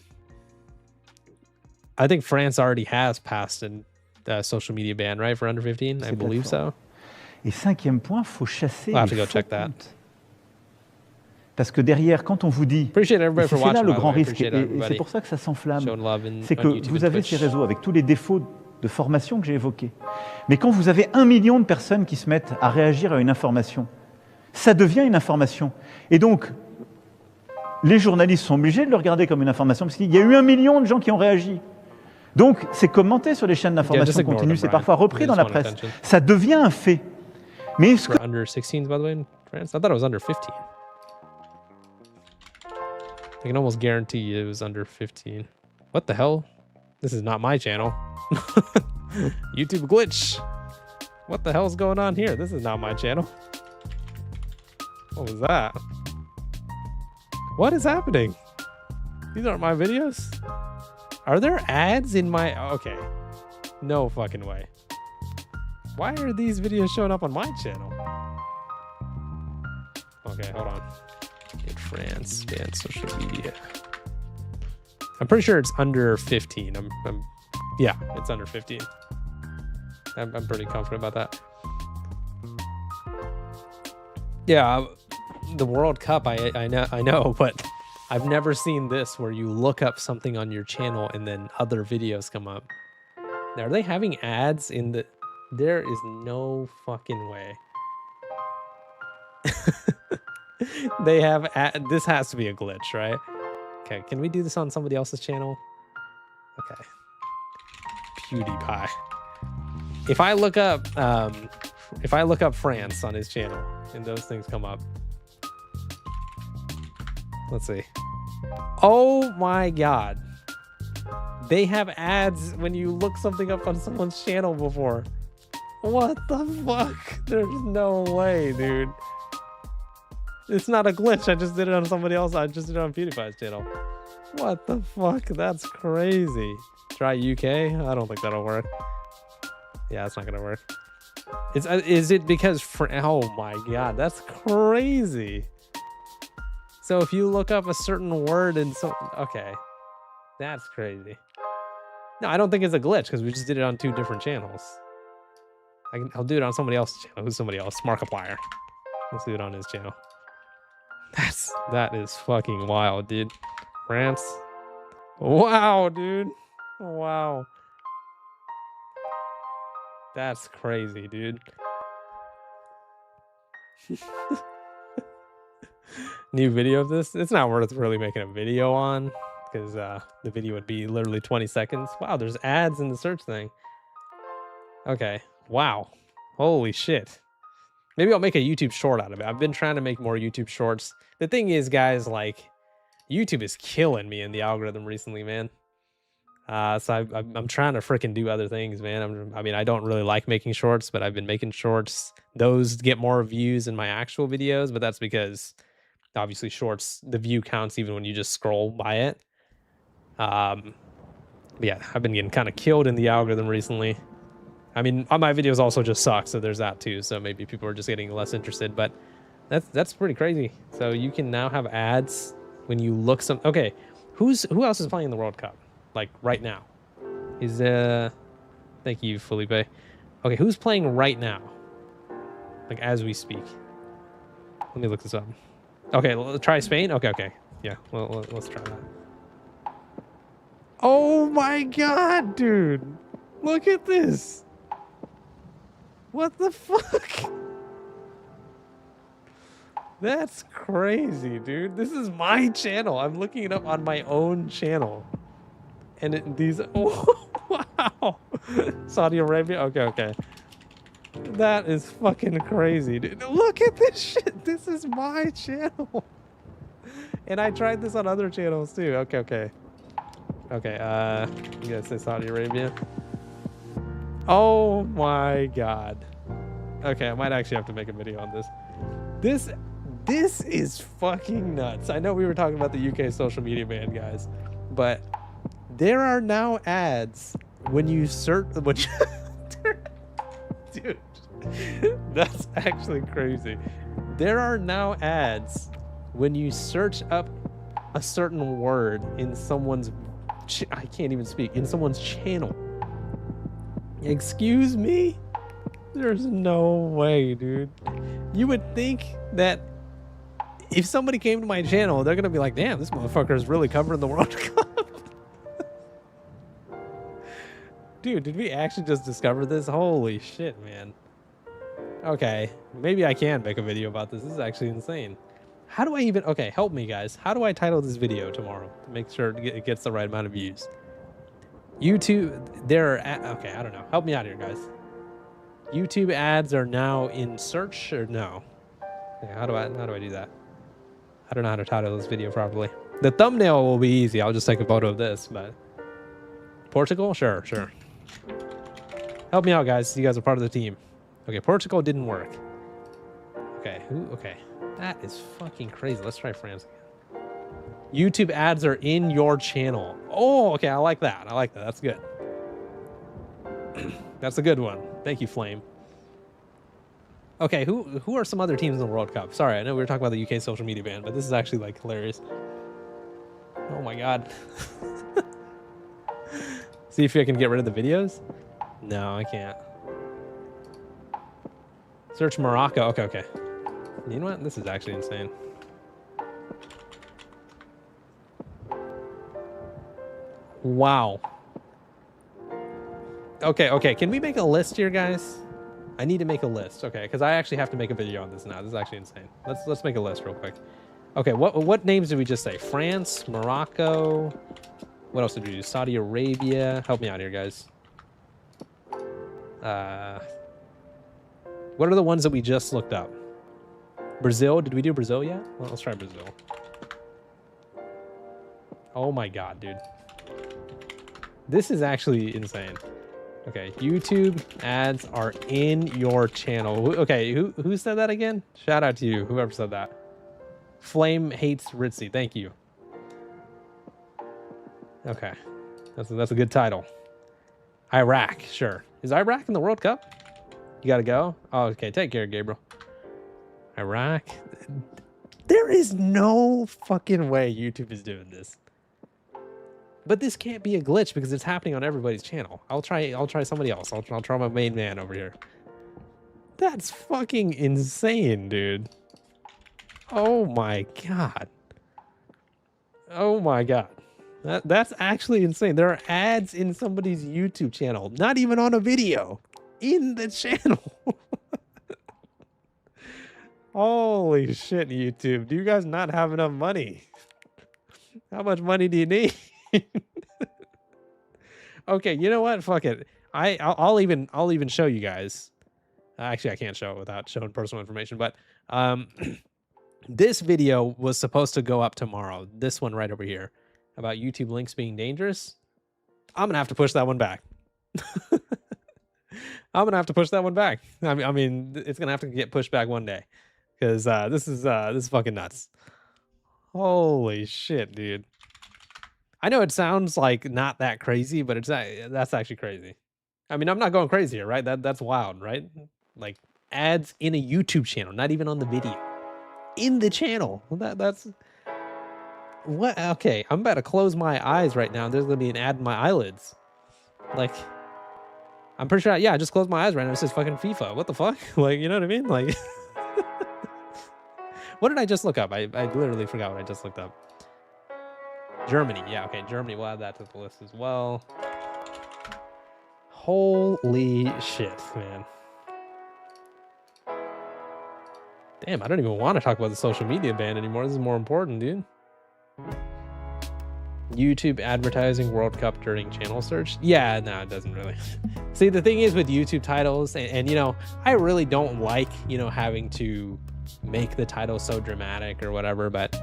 I think France already has passed a social media ban, right, for under 15? I C'est believe so. Et cinquième point, il faut chasser We'll have to les go faux check that. comptes. Parce que derrière, quand on vous dit, Appreciate everybody et for c'est là watching. le by the grand way. risque, Appreciate et everybody c'est pour ça que ça s'enflamme, showing love c'est on que YouTube vous and avez Twitch. ces réseaux avec tous les défauts de formation que j'ai évoqués. Mais quand vous avez 1 million de personnes qui se mettent à réagir à une information, ça devient une information. Et donc, les journalistes sont obligés de le regarder comme une information, parce qu'il y a eu 1 million de gens qui ont réagi. Donc, c'est commenté sur les chaînes just d'information ignore continue, them, c'est Brian. parfois repris They dans just la want presse. attention. Ça devient un fait. Mais ce que For under 16s, by the way, in France? I thought it was under 15. I can almost guarantee it was under 15. What the hell? This is not my channel. YouTube glitch. What the hell's going on here? This is not my channel. What was that? What is happening? These aren't my videos. Are there ads in my... Okay. No fucking way. Why are these videos showing up on my channel? Okay, hold on. In France, ban social media. I'm pretty sure it's under 15. Yeah, it's under 15. I'm pretty confident about that. Yeah, the World Cup, I know, but I've never seen this where you look up something on your channel and then other videos come up. Now, are they having ads in the... There is no fucking way. They have... This has to be a glitch, right? Okay, can we do this on somebody else's channel? Okay. PewDiePie. If I look up France on his channel and those things come up. Let's see. Oh my god. They have ads when you look something up on someone's channel before. What the fuck? There's no way, dude. It's not a glitch. I just did it on somebody else. I just did it on PewDiePie's channel. What the fuck? That's crazy. Try UK? I don't think that'll work. Yeah, it's not gonna work. Is it because oh my god, that's crazy. So if you look up a certain word and okay, that's crazy. No, I don't think it's a glitch because we just did it on 2 different channels. I'll do it on somebody else's channel. Who's somebody else? Markiplier. Let's do it on his channel. That is fucking wild, dude. France. Wow, dude. Wow. That's crazy, dude. New video of this? It's not worth really making a video on because the video would be literally 20 seconds. Wow, there's ads in the search thing. Okay. Wow. Holy shit. Maybe I'll make a YouTube short out of it. I've been trying to make more YouTube shorts. The thing is, guys, like, YouTube is killing me in the algorithm recently, man. So I'm trying to freaking do other things, man. I mean, I don't really like making shorts, but I've been making shorts. Those get more views than my actual videos, but that's because obviously shorts, the view counts even when you just scroll by it. But yeah, I've been getting kind of killed in the algorithm recently. I mean, my videos also just suck, so there's that too. So maybe people are just getting less interested, but that's pretty crazy. So you can now have ads when you look some. Okay, who else is playing the World Cup? Like right now? Is thank you, Felipe. Okay, who's playing right now? Like as we speak. Let me look this up. Okay, try Spain. Okay. Yeah, well, let's try that. Oh my god, dude! Look at this. What the fuck? That's crazy, dude. This is my channel. I'm looking it up on my own channel. And these... Oh, wow. Saudi Arabia? Okay. That is fucking crazy, dude. Look at this shit. This is my channel. And I tried this on other channels too. Okay. You guys say Saudi Arabia? Oh my god. Okay, I might actually have to make a video on this. This is fucking nuts. I know we were talking about the UK social media ban, guys, but there are now ads when you search. Dude, that's actually crazy. There are now ads when you search up a certain word in someone's. I can't even speak. In someone's channel. Excuse me? There's no way, dude. You would think that if somebody came to my channel, they're gonna be like, damn, this motherfucker is really covering the World Cup. Dude, did we actually just discover this? Holy shit, man. Okay, maybe I can make a video about this. This is actually insane. How do I even... Okay, help me, guys. How do I title this video tomorrow to make sure it gets the right amount of views? YouTube, okay, I don't know. Help me out here, guys. YouTube ads are now in search or no? Okay, how do I do that? I don't know how to title this video properly. The thumbnail will be easy. I'll just take a photo of this, but Portugal? Sure. Help me out, guys. You guys are part of the team. Okay, Portugal didn't work. Okay, okay. That is fucking crazy. Let's try France again. YouTube ads are in your channel. Oh, okay. I like that. That's good. That's a good one. Thank you, Flame. Okay, who are some other teams in the World Cup? Sorry, I know we were talking about the UK social media ban, but this is actually like hilarious. Oh my god. See if I can get rid of the videos. No, I can't. Search Morocco. Okay, okay. You know what? This is actually insane. Wow. Okay, okay. Can we make a list here, guys? I need to make a list. Okay, because I actually have to make a video on this now. This is actually insane. Let's make a list real quick. Okay, what names did we just say? France, Morocco. What else did we do? Saudi Arabia. Help me out here, guys. What are the ones that we just looked up? Brazil. Did we do Brazil yet? Well, let's try Brazil. Oh my god, dude. This is actually insane. Okay, YouTube ads are in your channel. Okay, who said that again? Shout out to you, whoever said that. Flame hates Ritzy. Thank you. Okay, that's a good title. Iraq, sure. Is Iraq in the World Cup? You gotta go? Oh, okay, take care, Gabriel. Iraq. There is no fucking way YouTube is doing this. But this can't be a glitch because it's happening on everybody's channel. I'll try somebody else. I'll try my main man over here. That's fucking insane, dude. Oh my god. Oh my god. That's actually insane. There are ads in somebody's YouTube channel, not even on a video, in the channel. Holy shit, YouTube. Do you guys not have enough money? How much money do you need? Okay, you know what? Fuck it. I'll even show you guys. Actually, I can't show it without showing personal information, but this video was supposed to go up tomorrow. This one right over here about YouTube links being dangerous. I'm gonna have to push that one back. I'm gonna have to push that one back. I mean, it's gonna have to get pushed back one day because this is fucking nuts. Holy shit, dude. I know it sounds like not that crazy, but that's actually crazy. I mean, I'm not going crazy here, right? That's wild, right? Like ads in a YouTube channel, not even on the video, in the channel. That's what? Okay, I'm about to close my eyes right now. There's gonna be an ad in my eyelids. Like, I'm pretty sure. Yeah, I just closed my eyes right now. It says fucking FIFA. What the fuck? Like, you know what I mean? Like, what did I just look up? I literally forgot what I just looked up. Germany. Yeah, okay. Germany. We'll add that to the list as well. Holy shit, man. Damn, I don't even want to talk about the social media ban anymore. This is more important, dude. YouTube advertising World Cup during channel search. Yeah, no, it doesn't really. See, the thing is with YouTube titles, and you know, I really don't like, you know, having to make the title so dramatic or whatever, but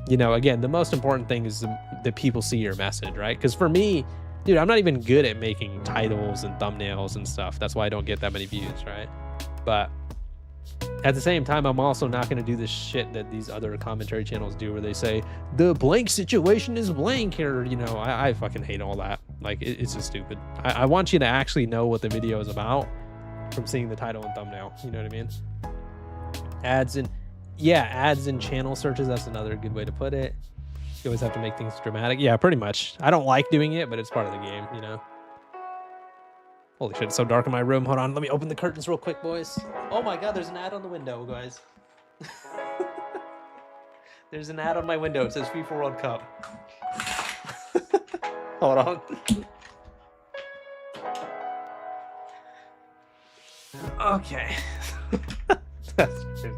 you know, again, the most important thing is that people see your message, right? Because for me, dude, I'm not even good at making titles and thumbnails and stuff. That's why I don't get that many views, right? But at the same time, I'm also not going to do this shit that these other commentary channels do where they say the blank situation is blank here. You know, I fucking hate all that. Like, it's just stupid. I want you to actually know what the video is about from seeing the title and thumbnail. You know what I mean? Ads in channel searches. That's another good way to put it. You always have to make things dramatic. Yeah, pretty much. I don't like doing it, but it's part of the game, you know? Holy shit, it's so dark in my room. Hold on, let me open the curtains real quick, boys. Oh my god, there's an ad on the window, guys. There's an ad on my window. It says FIFA World Cup. Hold on. Okay. That's good.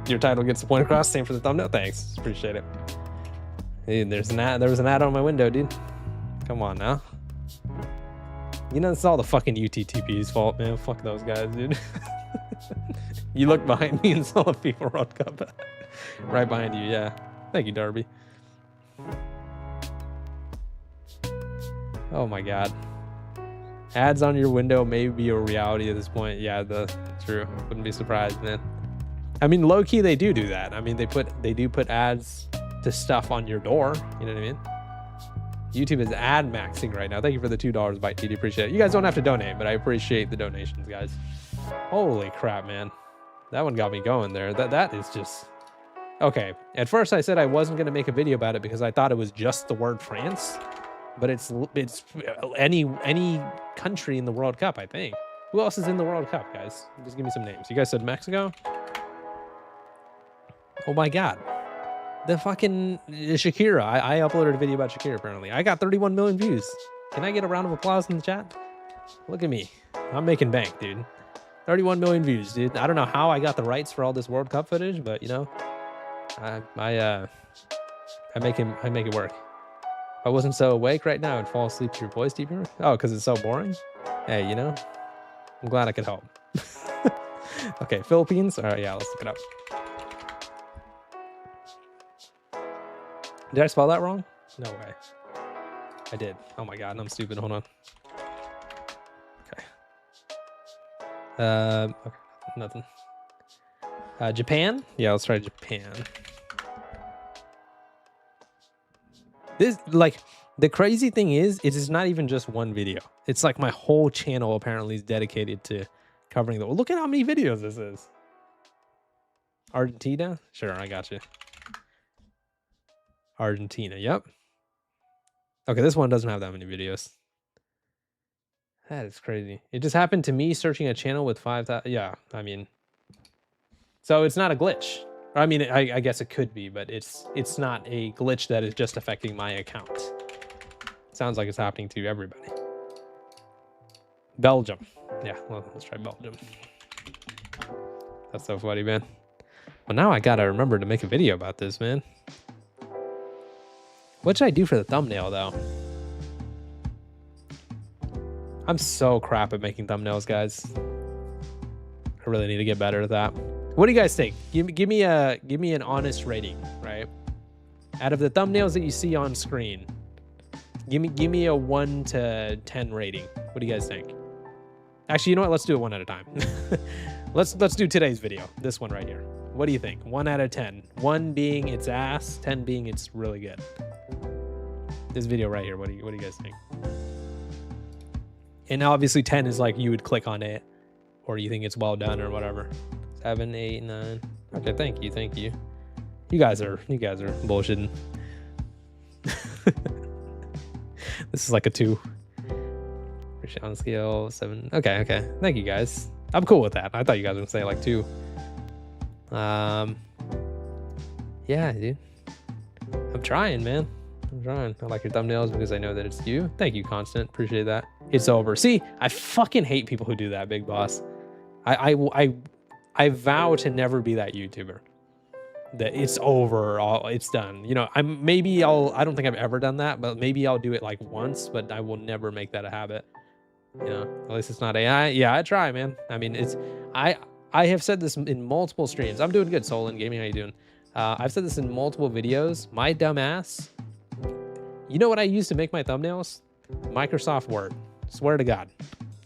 Your title gets the point across. Same for the thumbnail. Thanks. Appreciate it. Dude, there was an ad on my window, dude. Come on now. You know, it's all the fucking UTTP's fault, man. Fuck those guys, dude. You look behind me and saw the FIFA World Cup. Right behind you, yeah. Thank you, Darby. Oh my god. Ads on your window may be a reality at this point. Yeah, true. Wouldn't be surprised, man. I mean, low key, they do that. I mean, they do put ads to stuff on your door. You know what I mean? YouTube is ad maxing right now. Thank you for the $2 by TD. Appreciate it. You guys don't have to donate, but I appreciate the donations, guys. Holy crap, man. That one got me going there. That is just... Okay. At first, I said I wasn't going to make a video about it because I thought it was just the word France. but it's any country in the World Cup, I think. Who else is in the World Cup, guys? Just give me some names. You guys said Mexico? Oh my God. The fucking Shakira. I uploaded a video about Shakira, apparently. I got 31 million views. Can I get a round of applause in the chat? Look at me. I'm making bank, dude. 31 million views, dude. I don't know how I got the rights for all this World Cup footage, but you know, I make it work. If I wasn't so awake right now, I'd fall asleep to your voice deeper. Oh, because it's so boring? Hey, you know, I'm glad I could help. Okay, Philippines. All right, yeah, let's look it up. Did I spell that wrong? No way. I did. Oh my God, I'm stupid. Hold on. Okay, nothing. Japan? Yeah, let's try Japan. This, like, the crazy thing is, it is not even just one video. It's like my whole channel apparently is dedicated to covering the. Look at how many videos this is. Argentina? Sure, I got you. Argentina, yep. Okay, this one doesn't have that many videos. That is crazy. It just happened to me searching a channel with 5,000. Yeah, I mean, so it's not a glitch. I mean, I guess it could be, but it's not a glitch that is just affecting my account. Sounds like it's happening to everybody. Belgium. Yeah, well, let's try Belgium. That's so funny, man. Well, now I gotta remember to make a video about this, man. What should I do for the thumbnail, though? I'm so crap at making thumbnails, guys. I really need to get better at that. What do you guys think? Give me an honest rating, right? Out of the thumbnails that you see on screen, give me a 1 to 10 rating. What do you guys think? Actually, you know what? Let's do it one at a time. Let's do today's video. This one right here. What do you think? 1 out of 10. 1 being it's ass, 10 being it's really good. This video right here. What do you guys think? And obviously 10 is like you would click on it, or you think it's well done or whatever. 7, 8, 9. Okay, thank you. You guys are bullshitting. This is like a 2. On scale 7. Okay. Thank you guys. I'm cool with that. I thought you guys would say like 2. Yeah, dude. I'm trying, man. I'm trying. I like your thumbnails because I know that it's you. Thank you, Constant. Appreciate that. It's over. See, I fucking hate people who do that, Big Boss. I vow to never be that YouTuber. That it's over, it's done. You know, I don't think I've ever done that, but maybe I'll do it like once, but I will never make that a habit. You know, at least it's not AI. Yeah, I try, man. I mean, I have said this in multiple streams. I'm doing good, Solon Gaming. How you doing? I've said this in multiple videos. My dumb ass. You know what I use to make my thumbnails? Microsoft Word. Swear to God.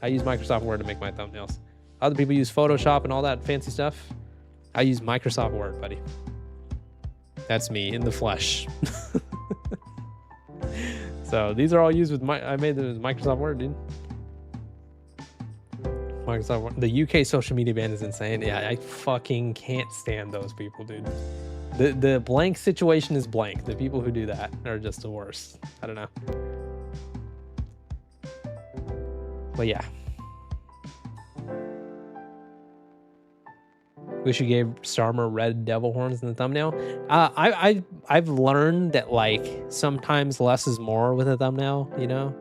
I use Microsoft Word to make my thumbnails. Other people use Photoshop and all that fancy stuff. I use Microsoft Word, buddy. That's me in the flesh. So these are all used with I made them with Microsoft Word, dude. Microsoft Word. The UK social media ban is insane. Yeah, I fucking can't stand those people, dude. The blank situation is blank. The people who do that are just the worst. I don't know. But yeah. Wish you gave Starmer red devil horns in the thumbnail. I've learned that like sometimes less is more with a thumbnail, you know?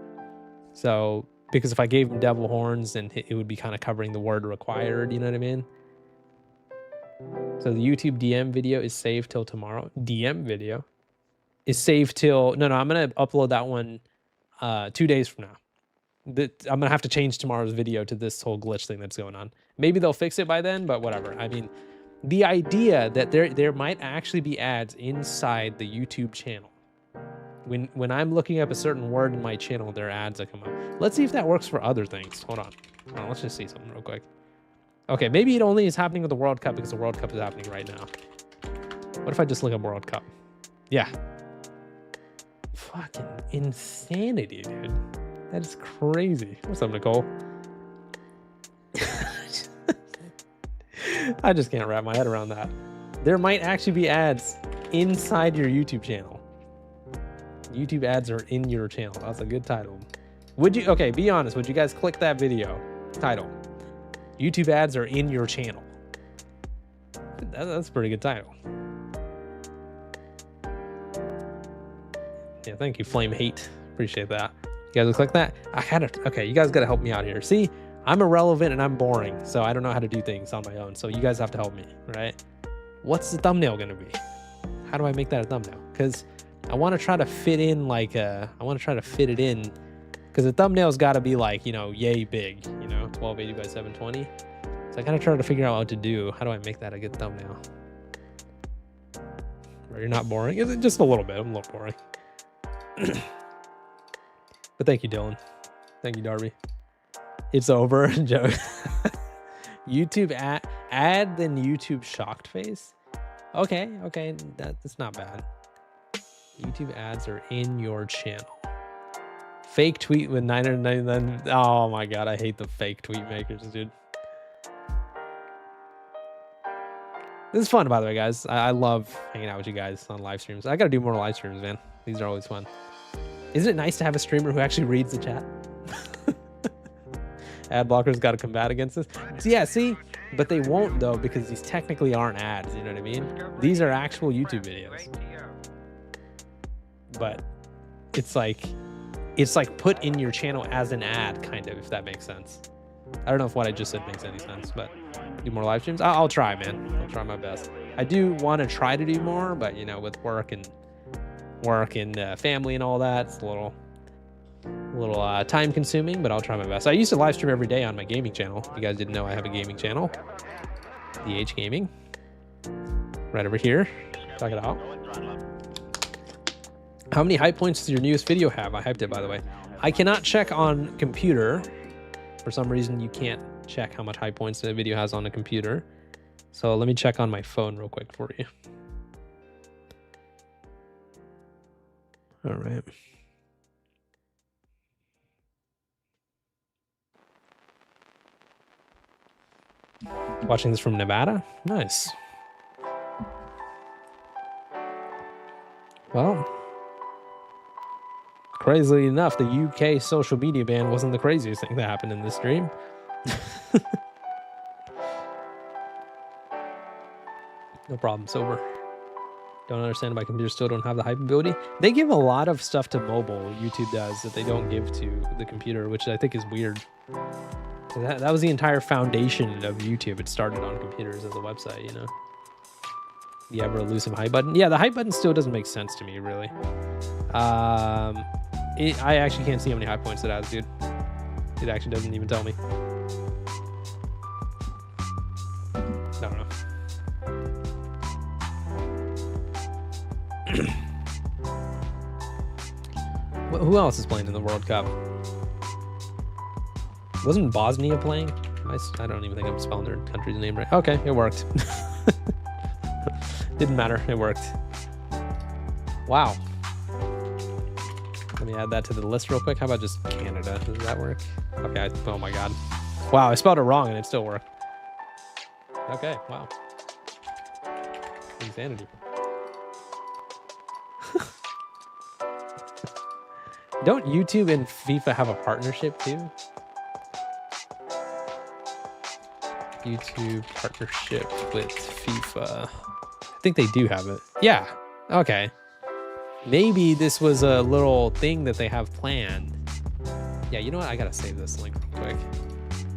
So because if I gave him devil horns, then it would be kind of covering the word required, you know what I mean? So the YouTube DM video is saved till tomorrow. DM video is saved till no, I'm gonna upload that one 2 days from now. I'm gonna have to change tomorrow's video to this whole glitch thing that's going on. Maybe they'll fix it by then, but whatever. I mean, the idea that there might actually be ads inside the YouTube channel. When I'm looking up a certain word in my channel, there are ads that come up. Let's see if that works for other things. Hold on. Let's just see something real quick. Okay, maybe it only is happening with the World Cup because the World Cup is happening right now. What if I just look up World Cup? Yeah. Fucking insanity, dude. That is crazy. What's up, Nicole? I just can't wrap my head around that. There might actually be ads inside your YouTube channel. YouTube ads are in your channel. That's a good title. Would you, okay, be honest, would you guys click that video title? YouTube ads are in your channel. That's a pretty good title. Yeah, thank you, Flame Hate. Appreciate that. You guys will click that? Okay, you guys gotta help me out here. See, I'm irrelevant and I'm boring, so I don't know how to do things on my own. So you guys have to help me, right? What's the thumbnail gonna be? How do I make that a thumbnail? Because I want to try to fit in like I want to try to fit it in because the thumbnail's got to be like, you know, yay big, you know, 1280 by 720. So I gotta try to figure out what to do. How do I make that a good thumbnail? Where you're not boring? Is it just a little bit? I'm a little boring. But thank you, Dylan. Thank you, Darby. It's over. Joke. YouTube ad then YouTube shocked face. Okay, that's not bad. YouTube ads are in your channel. Fake tweet with 999. Oh my god, I hate the fake tweet makers, dude. This is fun, by the way, guys. I love hanging out with you guys on live streams. I gotta do more live streams, man. These are always fun. Isn't it nice to have a streamer who actually reads the chat? Ad blockers got to combat against this. Yeah, see, but they won't though because these technically aren't ads. You know what I mean? These are actual YouTube videos. But it's like put in your channel as an ad, kind of, if that makes sense. I don't know if what I just said makes any sense, but do more live streams. I'll try, man. I'll try my best. I do want to try to do more, but you know, with work and family and all that, it's a little time consuming, but I'll try my best. I used to live stream every day on my gaming channel. If you guys didn't know, I have a gaming channel, DH Gaming, right over here. Check it out. How many hype points does your newest video have? I hyped it, by the way. I cannot check on computer. For some reason, you can't check how much hype points the video has on a computer. So let me check on my phone real quick for you. All right. Watching this from Nevada? Nice. Well, crazily enough, the UK social media ban wasn't the craziest thing that happened in this stream. No problem, sober. Don't understand why computers still don't have the hype ability. They give a lot of stuff to mobile, YouTube does, that they don't give to the computer, which I think is weird. That was the entire foundation of YouTube. It started on computers as a website, you know? The ever elusive hype button. Yeah, the hype button still doesn't make sense to me, really. I actually can't see how many hype points it has, dude. It actually doesn't even tell me. I don't know. Who else is playing in the World Cup? Wasn't Bosnia playing? I don't even think I'm spelling their country's name right. Okay, it worked. Didn't matter, it worked. Wow. Let me add that to the list real quick. How about just Canada? Does that work? Okay, oh my god. Wow, I spelled it wrong and it still worked. Okay, wow. Insanity. Don't YouTube and FIFA have a partnership too? YouTube partnership with FIFA. I think they do have it. Yeah. Okay. Maybe this was a little thing that they have planned. Yeah, you know what? I gotta save this link real quick.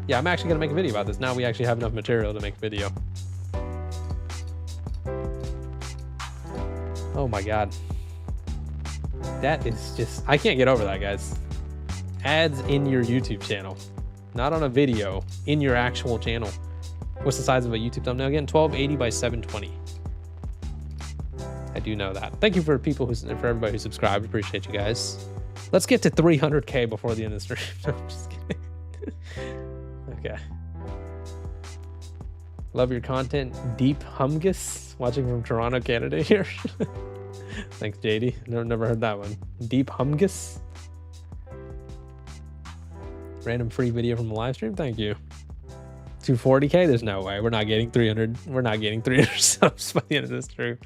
Yeah, I'm actually gonna make a video about this. Now we actually have enough material to make a video. Oh my god. That is just... I can't get over that, guys. Ads in your YouTube channel. Not on a video. In your actual channel. What's the size of a YouTube thumbnail again? 1280 by 720. I do know that. Thank you for everybody who subscribed. Appreciate you guys. Let's get to 300K before the end of the stream. No, I'm just kidding. Okay. Love your content. Deep Humgus. Watching from Toronto, Canada here. Thanks, JD. Never heard that one. Deep Humgus. Random free video from the live stream. Thank you. 240K? There's no way. We're not getting 300. We're not getting 300 subs by the end of this stream.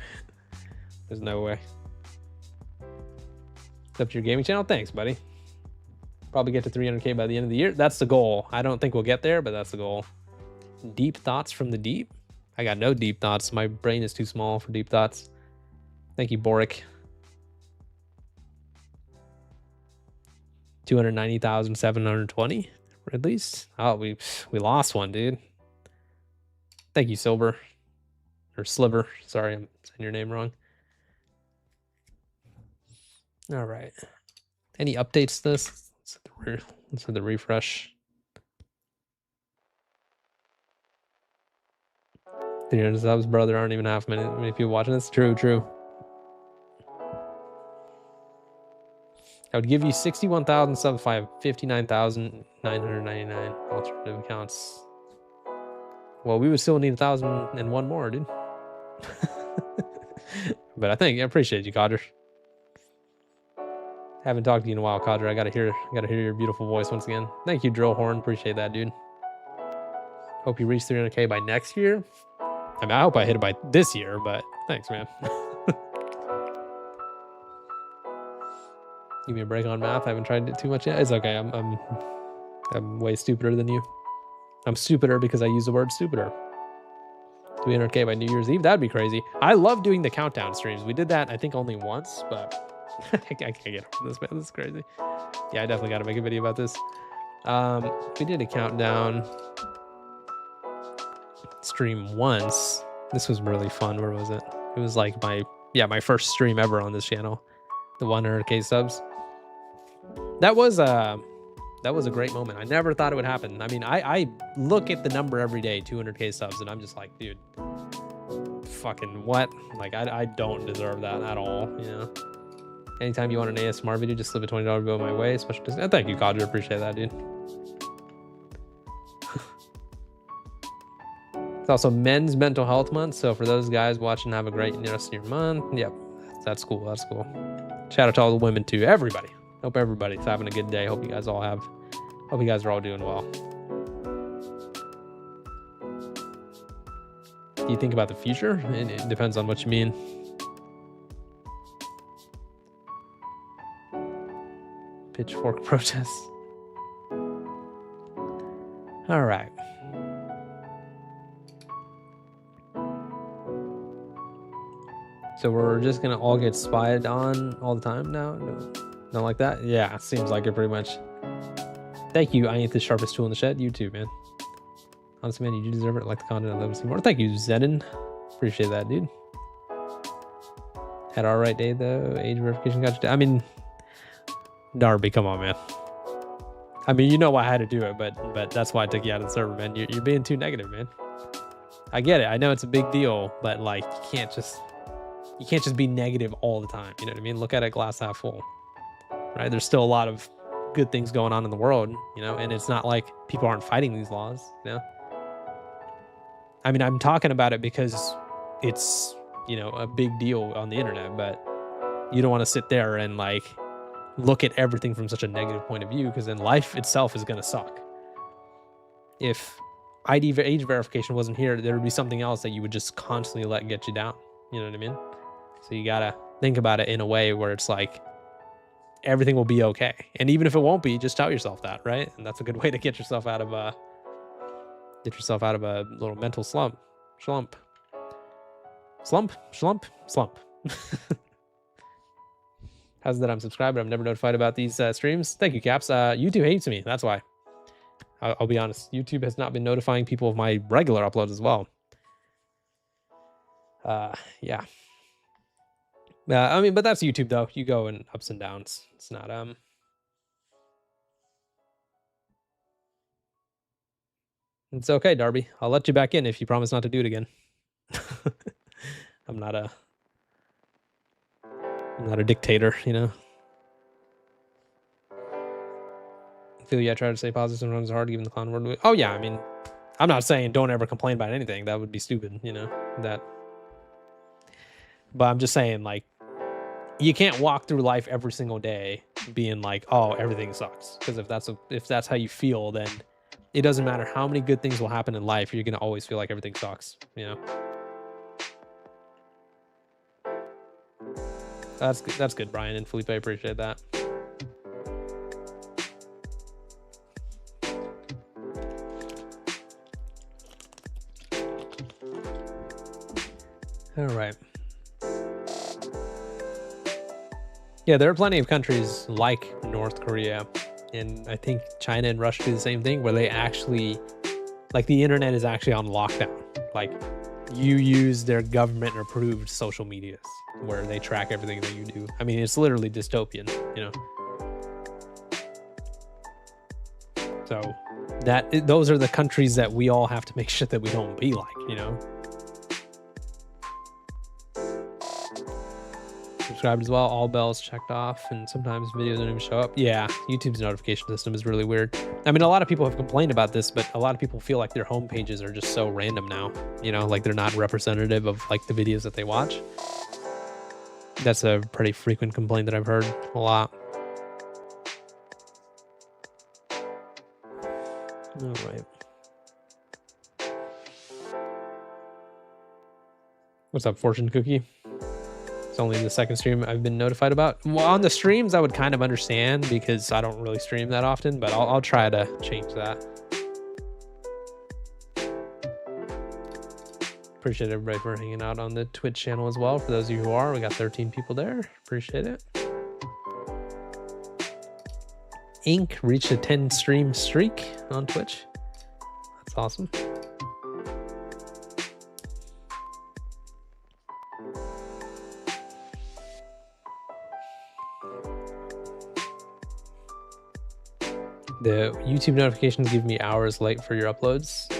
There's no way. Up to your gaming channel. Thanks, buddy. Probably get to 300K by the end of the year. That's the goal. I don't think we'll get there, but that's the goal. Deep thoughts from the deep. I got no deep thoughts. My brain is too small for deep thoughts. Thank you, Boric. 290,720 at least. Oh, we lost one, dude. Thank you, Silver. Or Sliver. Sorry, I'm saying your name wrong. All right. Any updates to this? Let's hit the refresh. 300 subs, bro. There aren't even half many people watching this. True. I would give you 61,000 subs if I have 59,999 alternative accounts. Well, we would still need 1,001 more, dude. But I appreciate you, Codger. Haven't talked to you in a while, Codger. I gotta hear your beautiful voice once again. Thank you, Drill Horn. Appreciate that, dude. Hope you reach 300K by next year. I mean, I hope I hit it by this year, but thanks, man. Give me a break on math. I haven't tried it too much yet. It's okay. I'm way stupider than you. I'm stupider because I use the word stupider. 300K by New Year's Eve. That'd be crazy. I love doing the countdown streams. We did that, I think, only once, but I can't get over this, man. This is crazy. Yeah, I definitely got to make a video about this. We did a countdown stream once. This was really fun. Where was it? It was like my first stream ever on this channel. The 100K subs. That was a great moment. I never thought it would happen. I mean, I look at the number every day, 200K subs, and I'm just like, dude, fucking what? Like, I don't deserve that at all, you know? Anytime you want an ASMR video, just slip a $20 bill my way. Special discount. Thank you, Codger. Appreciate that, dude. It's also Men's Mental Health Month, so for those guys watching, have a great rest of your month. Yep, that's cool. That's cool. Shout out to all the women too. Everybody. Hope everybody's having a good day. Hope you guys are all doing well. Do you think about the future? It depends on what you mean. Pitchfork protests. All right. So we're just gonna all get spied on all the time now? No, not like that? Yeah, seems like it pretty much. Thank you. I ain't the sharpest tool in the shed. You too, man. Honestly, man, you deserve it. Like the content, I love to see more. Thank you, Zenon. Appreciate that, dude. Had all right day though. Age verification got you. I mean, Darby, come on, man. I mean, you know why I had to do it, but that's why I took you out of the server, man. You're being too negative, man. I get it. I know it's a big deal, but like, you can't just be negative all the time. You know what I mean? Look at it glass half full, right? There's still a lot of good things going on in the world, you know, and it's not like people aren't fighting these laws, you know? I mean, I'm talking about it because it's, you know, a big deal on the internet, but you don't want to sit there and like look at everything from such a negative point of view, because then life itself is going to suck. If age verification wasn't here, there would be something else that you would just constantly let get you down. You know what I mean? So you gotta think about it in a way where it's like everything will be okay, and even if it won't be, just tell yourself that, right? And that's a good way to get yourself out of a little mental slump. How's that I'm subscribed, but I'm never notified about these streams? Thank you, Caps. YouTube hates me. That's why. I'll be honest. YouTube has not been notifying people of my regular uploads as well. Yeah. I mean, but that's YouTube though. You go in ups and downs. It's not It's okay, Darby. I'll let you back in if you promise not to do it again. I'm not a dictator, you know. I feel I try to stay positive sometimes it's hard given the clown word. Oh yeah, I mean, I'm not saying don't ever complain about anything. That would be stupid, you know. But I'm just saying, like, you can't walk through life every single day being like, oh, everything sucks. Because if that's how you feel, then it doesn't matter how many good things will happen in life. You're gonna always feel like everything sucks, you know. That's good, Brian and Felipe. I appreciate that. All right. Yeah, there are plenty of countries like North Korea, and I think China and Russia do the same thing, where they actually, like, the internet is actually on lockdown. Like, you use their government approved social medias where they track everything that you do. I mean, it's literally dystopian, you know. So those are the countries that we all have to make sure that we don't be like, you know. Subscribed as well, all bells checked off, and sometimes videos don't even show up. Yeah, YouTube's notification system is really weird. I mean, a lot of people have complained about this, but a lot of people feel like their home pages are just so random now, you know, like they're not representative of like the videos that they watch. That's a pretty frequent complaint that I've heard a lot. All right. What's up, Fortune Cookie? It's only the second stream I've been notified about. Well, on the streams, I would kind of understand because I don't really stream that often, but I'll try to change that. Appreciate everybody for hanging out on the Twitch channel as well. For those of you who are, we got 13 people there. Appreciate it. Ink reached a 10 stream streak on Twitch. That's awesome. The YouTube notifications give me hours late for your uploads.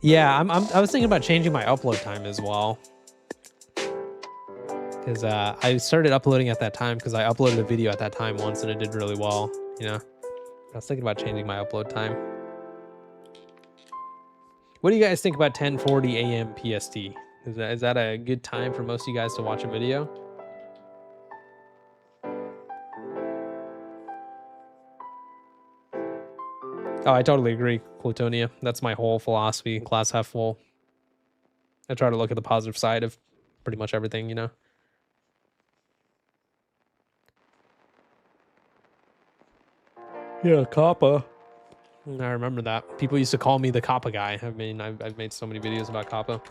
Yeah, I was thinking about changing my upload time as well. Because I started uploading at that time because I uploaded a video at that time once and it did really well, you know. I was thinking about changing my upload time. What do you guys think about 10:40 a.m. PST? Is that a good time for most of you guys to watch a video? Oh, I totally agree, Plutonia. That's my whole philosophy, glass half full. I try to look at the positive side of pretty much everything, you know? Yeah, Kappa. I remember that. People used to call me the Kappa guy. I mean, I've made so many videos about Kappa.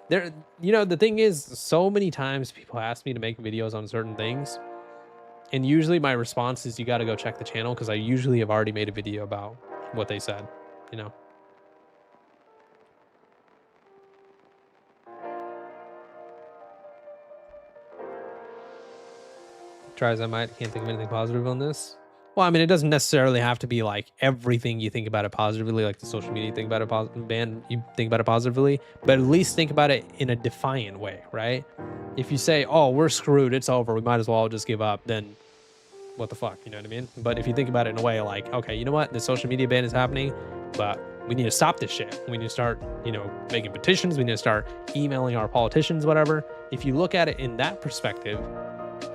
There, you know, the thing is, so many times people ask me to make videos on certain things. And usually my response is, you got to go check the channel because I usually have already made a video about what they said, you know. Try as I might, can't think of anything positive on this. Well, I mean, it doesn't necessarily have to be like everything you think about it positively, like the social media think about it positively, you think about it positively, but at least think about it in a defiant way, right? If you say, oh, we're screwed, it's over, we might as well just give up, then what the fuck, you know what I mean? But if you think about it in a way like, okay, you know what, the social media ban is happening, but we need to stop this shit. We need to start, you know, making petitions. We need to start emailing our politicians, whatever. If you look at it in that perspective,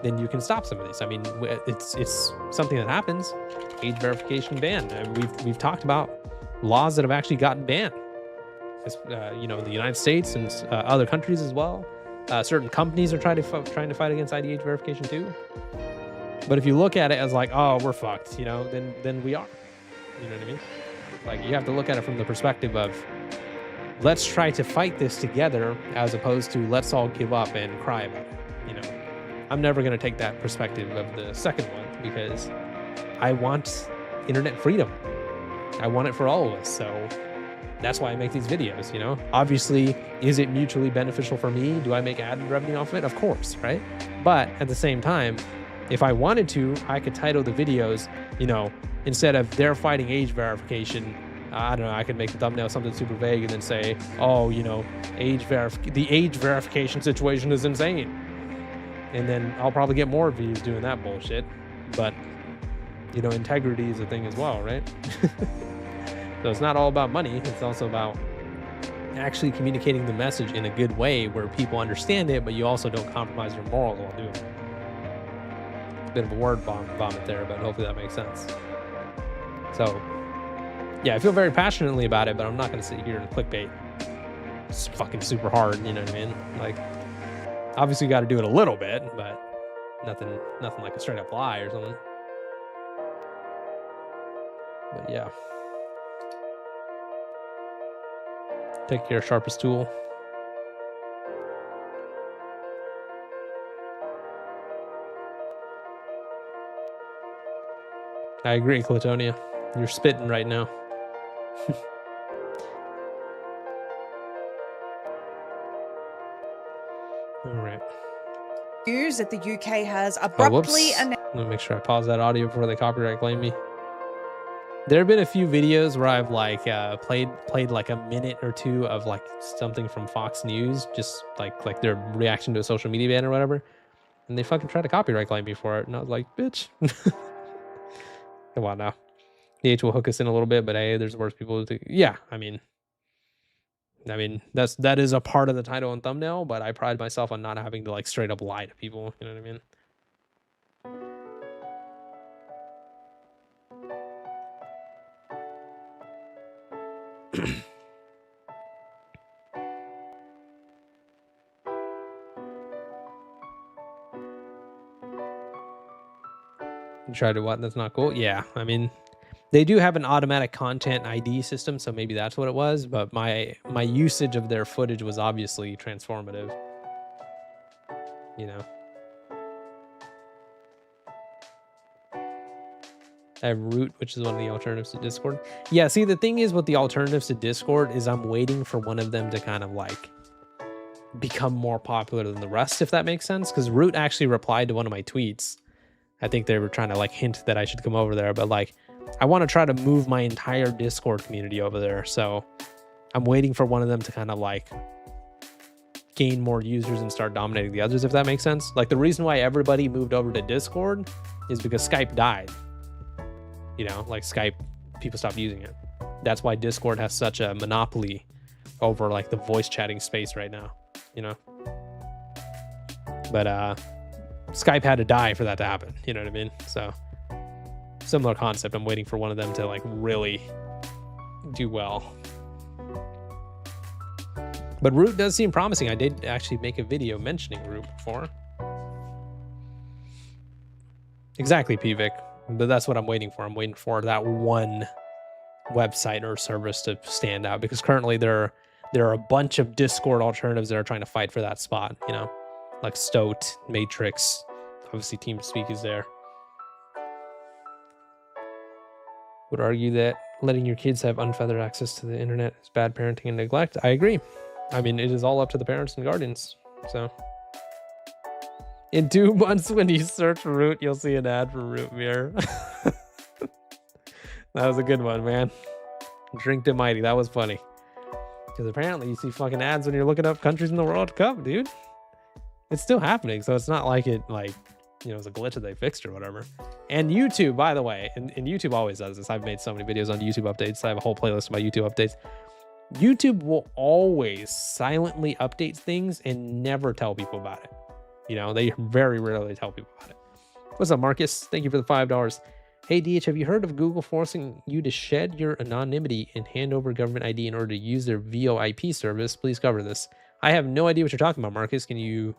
then you can stop some of these. I mean, it's something that happens. Age verification ban. We've talked about laws that have actually gotten banned. You know, in the United States and other countries as well. Certain companies are trying to fight against ID age verification too. But if you look at it as like, oh, we're fucked, you know, then we are. You know what I mean? Like, you have to look at it from the perspective of, let's try to fight this together, as opposed to let's all give up and cry about it. You know, I'm never going to take that perspective of the second one because I want internet freedom. I want it for all of us. So that's why I make these videos, you know. Obviously, is it mutually beneficial for me? Do I make added revenue off of it? Of course, right? But at the same time, if I wanted to, I could title the videos, you know, instead of they're fighting age verification, I don't know, I could make the thumbnail something super vague and then say, oh, you know, the age verification situation is insane. And then I'll probably get more views doing that bullshit. But, you know, integrity is a thing as well, right? So it's not all about money. It's also about actually communicating the message in a good way where people understand it, but you also don't compromise your morals while doing it. Bit of a word vomit there, but hopefully that makes sense. So yeah, I feel very passionately about it, but I'm not going to sit here and clickbait. It's fucking super hard, you know what I mean? Like, Obviously, you got to do it a little bit, but nothing like a straight up lie or something. But yeah. Take your sharpest tool. I agree, Clatonia. You're spitting right now. All right. News that the UK has abruptly announced. Let me make sure I pause that audio before they copyright claim me. There have been a few videos where I've like played like a minute or two of like something from Fox News, just like their reaction to a social media ban or whatever, and they fucking tried to copyright claim me for it, and I was like, bitch. Come on now. DH will hook us in a little bit, but hey, there's worse people to. Yeah, I mean, that is a part of the title and thumbnail, but I pride myself on not having to like straight up lie to people. You know what I mean? Try to what? That's not cool. Yeah, I mean, they do have an automatic content ID system, so maybe that's what it was. But my usage of their footage was obviously transformative. You know, I have Root, which is one of the alternatives to Discord. Yeah, see, the thing is with the alternatives to Discord is I'm waiting for one of them to kind of like become more popular than the rest, if that makes sense. Because Root actually replied to one of my tweets. I think they were trying to like hint that I should come over there, but like I want to try to move my entire Discord community over there. So I'm waiting for one of them to kind of like gain more users and start dominating the others, if that makes sense. Like the reason why everybody moved over to Discord is because Skype died. You know, like Skype, people stopped using it. That's why Discord has such a monopoly over like the voice chatting space right now, you know? But Skype had to die for that to happen. You know what I mean? So similar concept. I'm waiting for one of them to like really do well. But Root does seem promising. I did actually make a video mentioning Root before. Exactly, PVic. But that's what I'm waiting for. I'm waiting for that one website or service to stand out, because currently there are a bunch of Discord alternatives that are trying to fight for that spot, you know? Like Stoat, Matrix, obviously TeamSpeak is there. Would argue that letting your kids have unfettered access to the internet is bad parenting and neglect. I agree. I mean, it is all up to the parents and guardians. So in 2 months, when you search Root, you'll see an ad for Root Beer. That was a good one, man. Drink to Mighty. That was funny. Because apparently you see fucking ads when you're looking up countries in the World Cup, dude. It's still happening, so it's not like it, like, you know, it's a glitch that they fixed or whatever. And YouTube, by the way, and YouTube always does this. I've made so many videos on YouTube updates. I have a whole playlist about YouTube updates. YouTube will always silently update things and never tell people about it. You know, they very rarely tell people about it. What's up, Marcus? Thank you for the $5. Hey, DH, have you heard of Google forcing you to shed your anonymity and hand over government ID in order to use their VoIP service? Please cover this. I have no idea what you're talking about, Marcus. Can you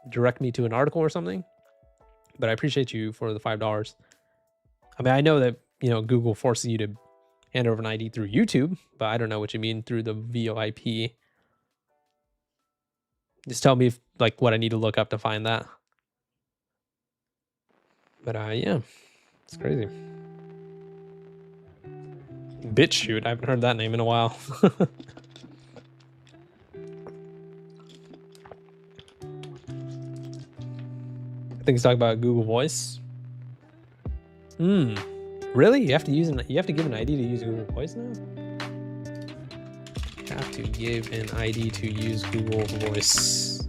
direct me to an article or something? But I appreciate you for the $5. I mean, I know that, you know, Google forces you to hand over an ID through YouTube, but I don't know what you mean through the VoIP. Just tell me if, like, what I need to look up to find that. But yeah, it's crazy. BitChute, I haven't heard that name in a while. I think he's talking about Google Voice. Really? You have to give an ID to use Google Voice now? You have to give an ID to use Google Voice.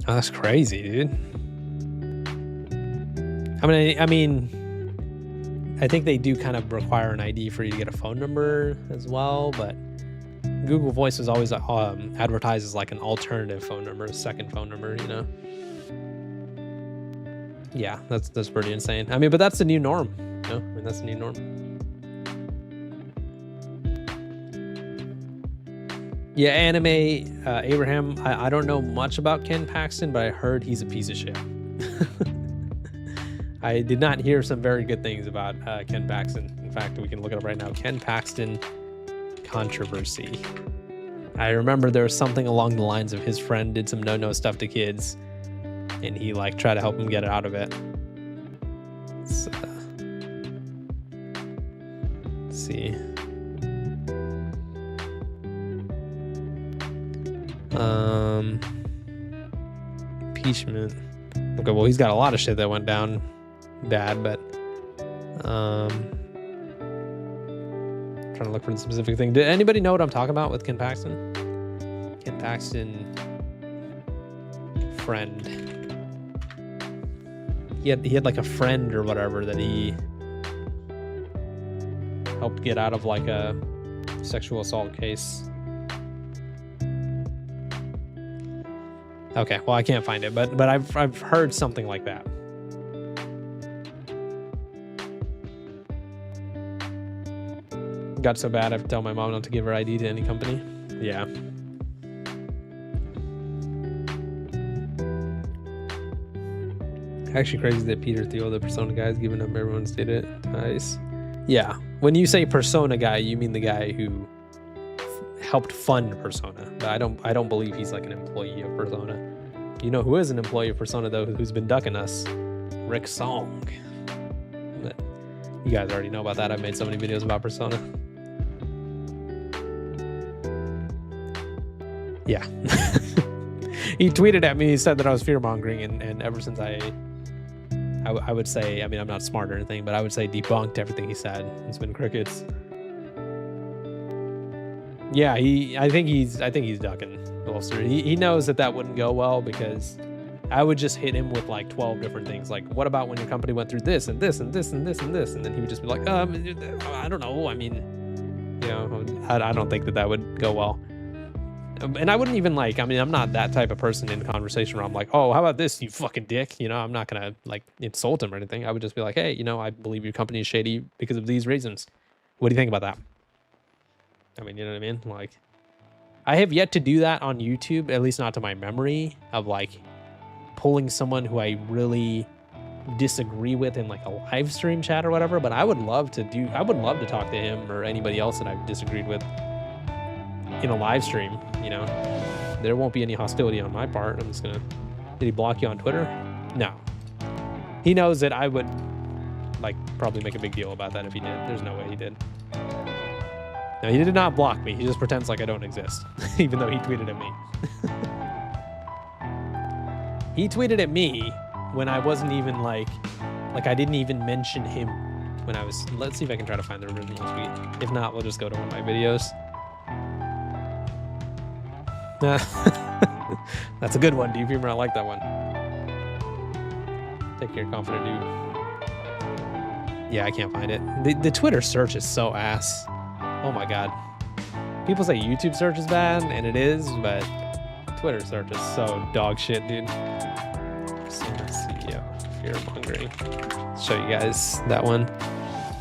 Oh, that's crazy, dude. I mean, I think they do kind of require an ID for you to get a phone number as well, but Google Voice was always advertised as like an alternative phone number, a second phone number, you know? Yeah, that's pretty insane. I mean, but that's the new norm. You know? I mean, that's the new norm. Yeah, anime Abraham. I don't know much about Ken Paxton, but I heard he's a piece of shit. I did not hear some very good things about Ken Paxton. In fact, we can look it up right now. Ken Paxton controversy. I remember there was something along the lines of his friend did some no-no stuff to kids, and he like tried to help him get out of it. So, let's see. Impeachment. Okay, well, he's got a lot of shit that went down bad, but trying to look for the specific thing. Did anybody know what I'm talking about with Ken Paxton? Ken Paxton friend. He had like a friend or whatever that he helped get out of like a sexual assault case. Okay, well, I can't find it, but I've heard something like that. Got so bad I have to tell my mom not to give her ID to any company. Yeah. Actually crazy that Peter Thiel, the Persona guy, is giving up everyone's data ties. Yeah. When you say Persona guy, you mean the guy who helped fund Persona. But I don't believe he's like an employee of Persona. You know who is an employee of Persona though, who's been ducking us? Rick Song. But you guys already know about that. I've made so many videos about Persona. Yeah. He tweeted at me, he said that I was fear-mongering, and ever since I would say, I mean, I'm not smart or anything, but I would say debunked everything he said. It's been crickets. Yeah, I think he's ducking Ulster. He knows that wouldn't go well, because I would just hit him with like 12 different things. Like, what about when your company went through this and this and this and this and this? And then he would just be like, I don't know. I mean, you know, I don't think that would go well. And I wouldn't even like, I mean, I'm not that type of person in conversation where I'm like, oh, how about this, you fucking dick? You know, I'm not going to like insult him or anything. I would just be like, hey, you know, I believe your company is shady because of these reasons. What do you think about that? I mean, you know what I mean? Like, I have yet to do that on YouTube, at least not to my memory, of like pulling someone who I really disagree with in like a live stream chat or whatever. But I would love to talk to him or anybody else that I've disagreed with in a live stream. You know, there won't be any hostility on my part. I'm just gonna, did he block you on Twitter? No. He knows that I would like probably make a big deal about that if he did. There's no way he did. No, he did not block me. He just pretends like I don't exist, even though he tweeted at me. He tweeted at me when I wasn't even like I didn't even mention him when I was, let's see if I can try to find the original tweet. If not, we'll just go to one of my videos. That's a good one, Deep Humor. I like that one. Take care, confident dude. Yeah, I can't find it. The Twitter search is so ass. Oh my god. People say YouTube search is bad, and it is, but Twitter search is so dog shit, dude. Persona CEO, fear-mongering. I'll show you guys that one.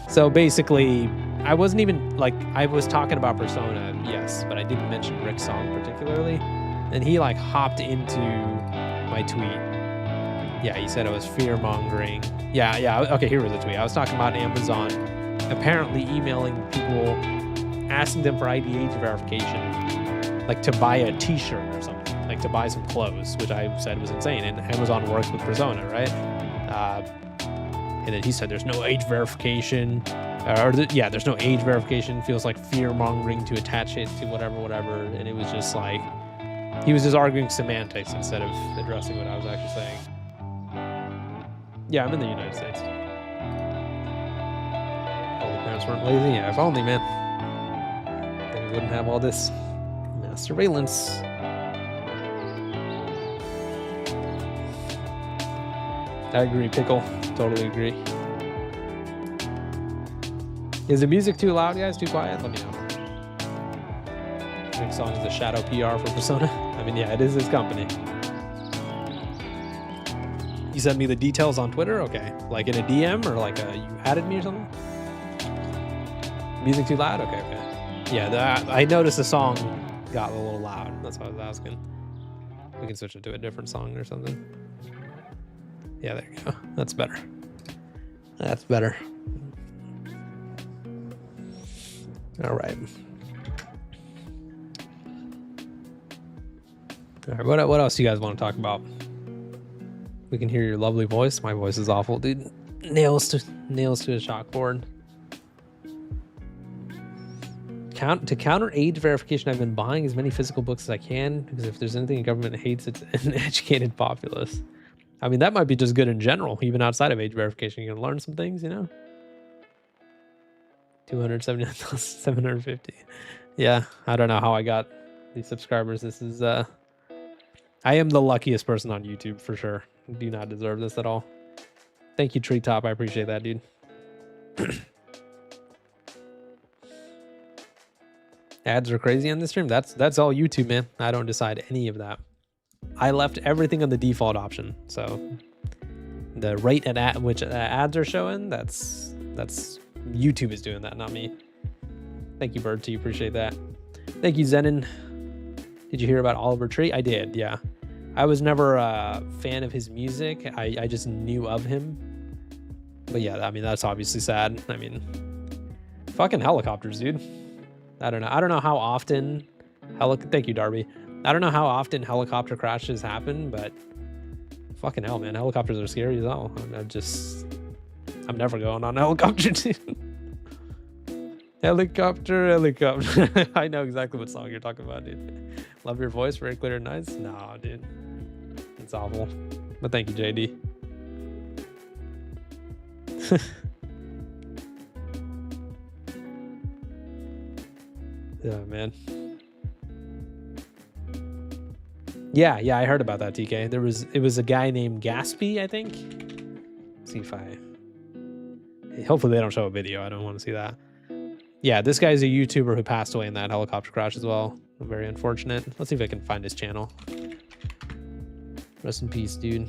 So basically, I wasn't even, like, I was talking about Persona, yes, but I didn't mention Rick Song particularly. And he, like, hopped into my tweet. Yeah, he said it was fear-mongering. Yeah, okay, here was the tweet. I was talking about Amazon apparently emailing people, asking them for ID age verification, like to buy a t-shirt or something, like to buy some clothes, which I said was insane. And Amazon works with Persona, right? And then he said there's no age verification. There's no age verification. Feels like fear-mongering to attach it to whatever. And it was just like, he was just arguing semantics instead of addressing what I was actually saying. Yeah, I'm in the United States. All the parents weren't lazy. Yeah, if only, man. Then we wouldn't have all this mass surveillance. I agree, Pickle. Totally agree. Is the music too loud, guys? Too quiet? Let me know. Rick Song is the shadow PR for Persona. I mean, yeah, it is his company. You sent me the details on Twitter? Okay. Like in a DM or like you added me or something? Music too loud? Okay. Yeah, I noticed the song got a little loud. That's what I was asking. We can switch it to a different song or something. Yeah, there you go. That's better. That's better. All right. All right. What else do you guys want to talk about? We can hear your lovely voice. My voice is awful, dude. Nails to a chalkboard. To counter age verification, I've been buying as many physical books as I can, because if there's anything the government hates, it's an educated populace. I mean, that might be just good in general, even outside of age verification. You can learn some things, you know? 279,750. Yeah, I don't know how I got these subscribers. This is, I am the luckiest person on YouTube for sure. Do not deserve this at all. Thank you, Treetop. I appreciate that, dude. Ads are crazy on this stream. That's all YouTube, man. I don't decide any of that. I left everything on the default option. So the rate at which ads are showing, that's YouTube is doing that, not me. Thank you, Bird T. Appreciate that. Thank you, Zenon. Did you hear about Oliver Tree? I did, yeah. I was never a fan of his music. I just knew of him. But yeah, I mean, that's obviously sad. I mean, fucking helicopters, dude. I don't know how often thank you, Darby. I don't know how often helicopter crashes happen, but fucking hell, man, helicopters are scary as hell. I'm never going on a helicopter, dude. Helicopter. I know exactly what song you're talking about, dude. Love your voice, very clear and nice. No, dude, it's awful. But thank you, JD. Yeah, man. Yeah, I heard about that, TK. It was a guy named Gaspy, I think. Let's see if hopefully they don't show a video. I don't want to see that. Yeah, this guy's a YouTuber who passed away in that helicopter crash as well. Very unfortunate. Let's see if I can find his channel. Rest in peace, dude.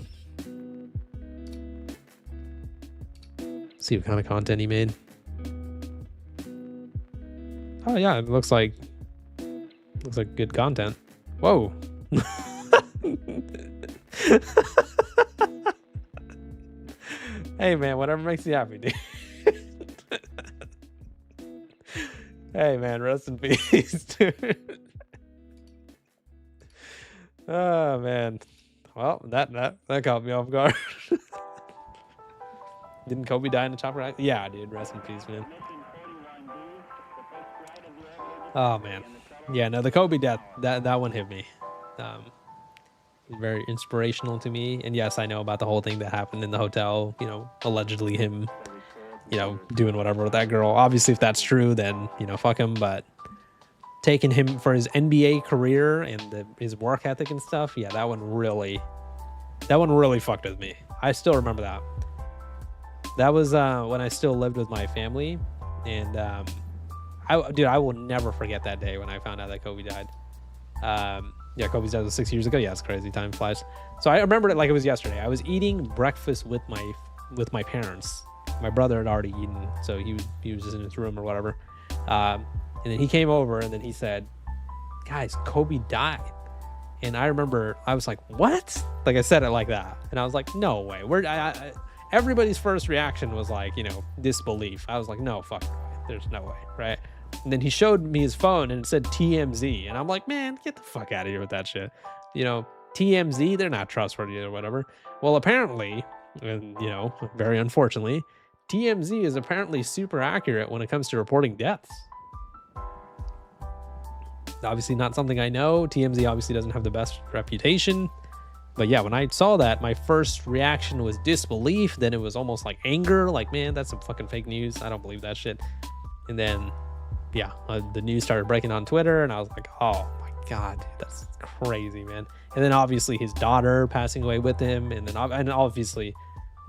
See what kind of content he made. Oh yeah, it looks like good content. Whoa. Hey man, whatever makes you happy, dude. Hey man, rest in peace, dude. Oh man. Well, that caught me off guard. Didn't Kobe die in a chopper accident? Yeah, dude, rest in peace, man. Oh man. Yeah, no, the Kobe death, that one hit me. Very inspirational to me. And yes, I know about the whole thing that happened in the hotel, you know, allegedly him, you know, doing whatever with that girl. Obviously, if that's true, then, you know, fuck him. But taking him for his NBA career and his work ethic and stuff, yeah, that one really fucked with me. I still remember that. That was when I still lived with my family. And I will never forget that day when I found out that Kobe died. Yeah, Kobe's died 6 years ago. Yeah, it's crazy. Time flies. So I remembered it like it was yesterday. I was eating breakfast with my parents. My brother had already eaten, so he was just in his room or whatever. And then he came over and then he said, "Guys, Kobe died." And I remember I was like, "What?" Like I said it like that, and I was like, "No way." Everybody's first reaction was like, you know, disbelief. I was like, "No fucking way. There's no way," right? And then he showed me his phone and it said TMZ. And I'm like, man, get the fuck out of here with that shit. You know, TMZ, they're not trustworthy or whatever. Well, apparently, and, you know, very unfortunately, TMZ is apparently super accurate when it comes to reporting deaths. Obviously not something I know. TMZ obviously doesn't have the best reputation. But yeah, when I saw that, my first reaction was disbelief. Then it was almost like anger. Like, man, that's some fucking fake news. I don't believe that shit. And then, yeah, the news started breaking on Twitter, and I was like, oh my God, dude, that's crazy, man. And then obviously his daughter passing away with him, and then obviously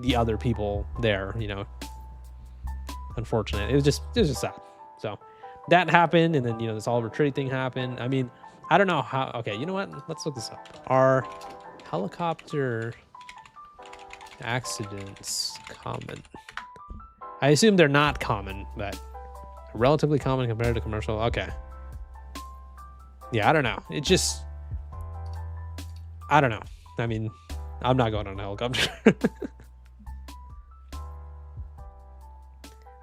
the other people there, you know, unfortunate. It was just sad. So that happened, and then, you know, this Oliver Tree thing happened. I mean, I don't know how. Okay, you know what? Let's look this up. Are helicopter accidents common? I assume they're not common, but relatively common compared to commercial. Okay. yeah, I don't know. It just, I don't know. I mean, I'm not going on a helicopter.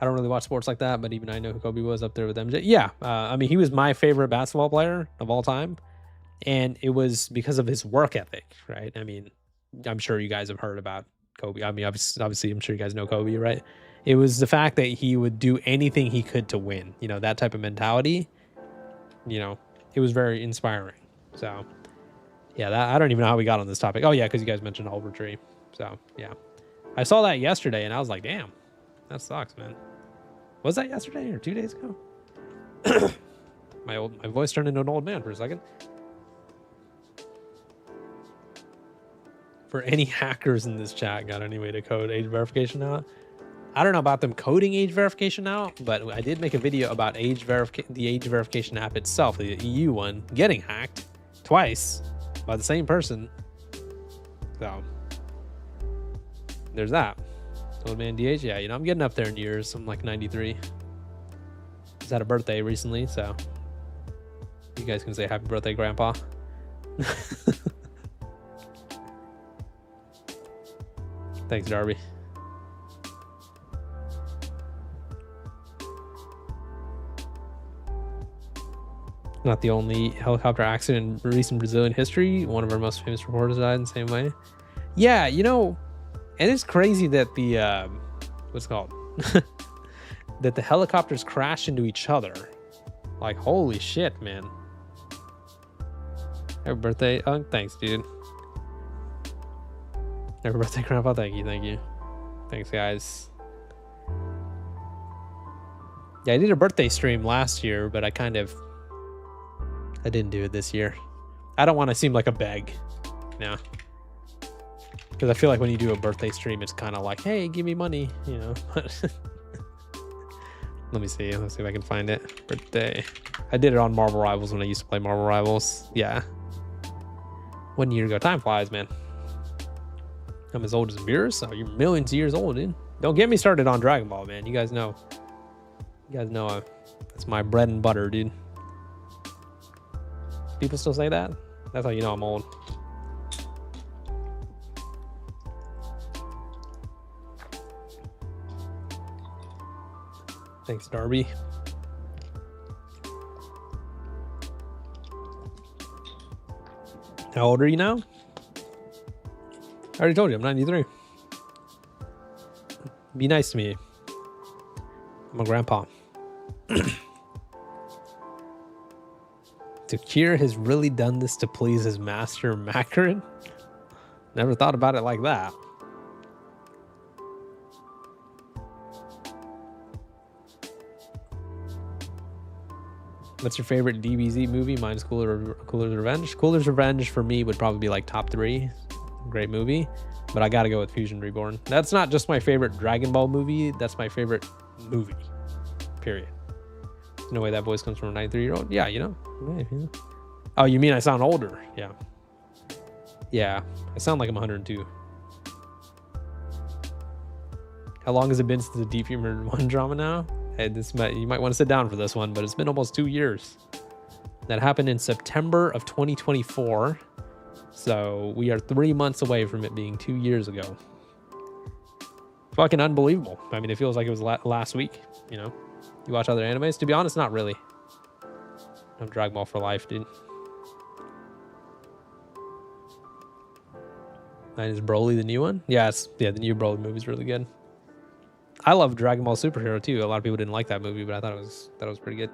I don't really watch sports like that, but even I know who Kobe was up there with MJ. Yeah, I mean, he was my favorite basketball player of all time, and it was because of his work ethic, right? I mean, I'm sure you guys have heard about Kobe. I mean, obviously, I'm sure you guys know Kobe, right? It was the fact that he would do anything he could to win. You know, that type of mentality. You know, it was very inspiring. So, yeah, I don't even know how we got on this topic. Oh, yeah, because you guys mentioned Overtree. So, yeah. I saw that yesterday, and I was like, damn, that sucks, man. Was that yesterday or 2 days ago? My voice turned into an old man for a second. For any hackers in this chat got any way to code age verification out? I don't know about them coding age verification out, but I did make a video about the age verification app itself, the EU one, getting hacked twice by the same person. So there's that. Old man DH, yeah, you know, I'm getting up there in years. I'm like 93. Just had a birthday recently, so you guys can say happy birthday, Grandpa. Thanks, Darby. Not the only helicopter accident in recent Brazilian history. One of our most famous reporters died in the same way. Yeah, you know, and it's crazy that the what's it called? That the helicopters crash into each other. Like, holy shit, man. Happy birthday. Oh, thanks, dude. Happy birthday, Grandpa. Thank you. Thanks, guys. Yeah, I did a birthday stream last year, but I didn't do it this year. I don't want to seem like a beg. No. Because I feel like when you do a birthday stream, it's kind of like, hey, give me money, you know. Let me see. Let's see if I can find it. Birthday. I did it on Marvel Rivals when I used to play Marvel Rivals. Yeah. 1 year ago. Time flies, man. I'm as old as Beerus. So you're millions of years old, dude. Don't get me started on Dragon Ball, man. You guys know. That's my bread and butter, dude. People still say that? That's how you know I'm old. Thanks, Darby. How old are you now? I already told you, I'm 93. Be nice to me. I'm a grandpa. Takir has really done this to please his master, Makarin? Never thought about it like that. What's your favorite DBZ movie? Mine's Cooler's Revenge. Cooler's Revenge for me would probably be like top 3. Great movie. But I gotta go with Fusion Reborn. That's not just my favorite Dragon Ball movie. That's my favorite movie. Period. No way that voice comes from a 93-year-old. Yeah, you know. Yeah. Oh, you mean I sound older? Yeah. Yeah, I sound like I'm 102. How long has it been since the Deep Humor 1 drama now? Hey, you might want to sit down for this one, but it's been almost 2 years. That happened in September of 2024. So we are 3 months away from it being 2 years ago. Fucking unbelievable. I mean, it feels like it was last week, you know? You watch other animes? To be honest, not really. I'm Dragon Ball for life, dude. Mine is Broly, the new one? Yeah, the new Broly movie's really good. I love Dragon Ball Superhero too. A lot of people didn't like that movie, but I thought it was pretty good.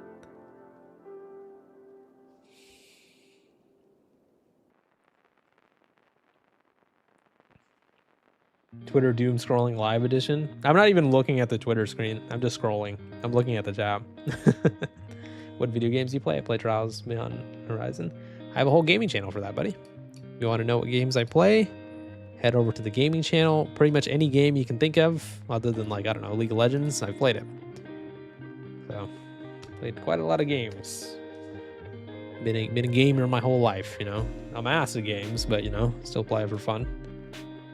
Twitter doom scrolling live edition. I'm not even looking at the Twitter screen. I'm just scrolling. I'm looking at the tab. What video games do you play? I play Trials Beyond Horizon. I have a whole gaming channel for that, buddy. If you want to know what games I play, head over to the gaming channel. Pretty much any game you can think of, other than like, I don't know, League of Legends, I've played it. So, played quite a lot of games. Been a gamer my whole life, you know. I'm ass at games, but you know, still play it for fun.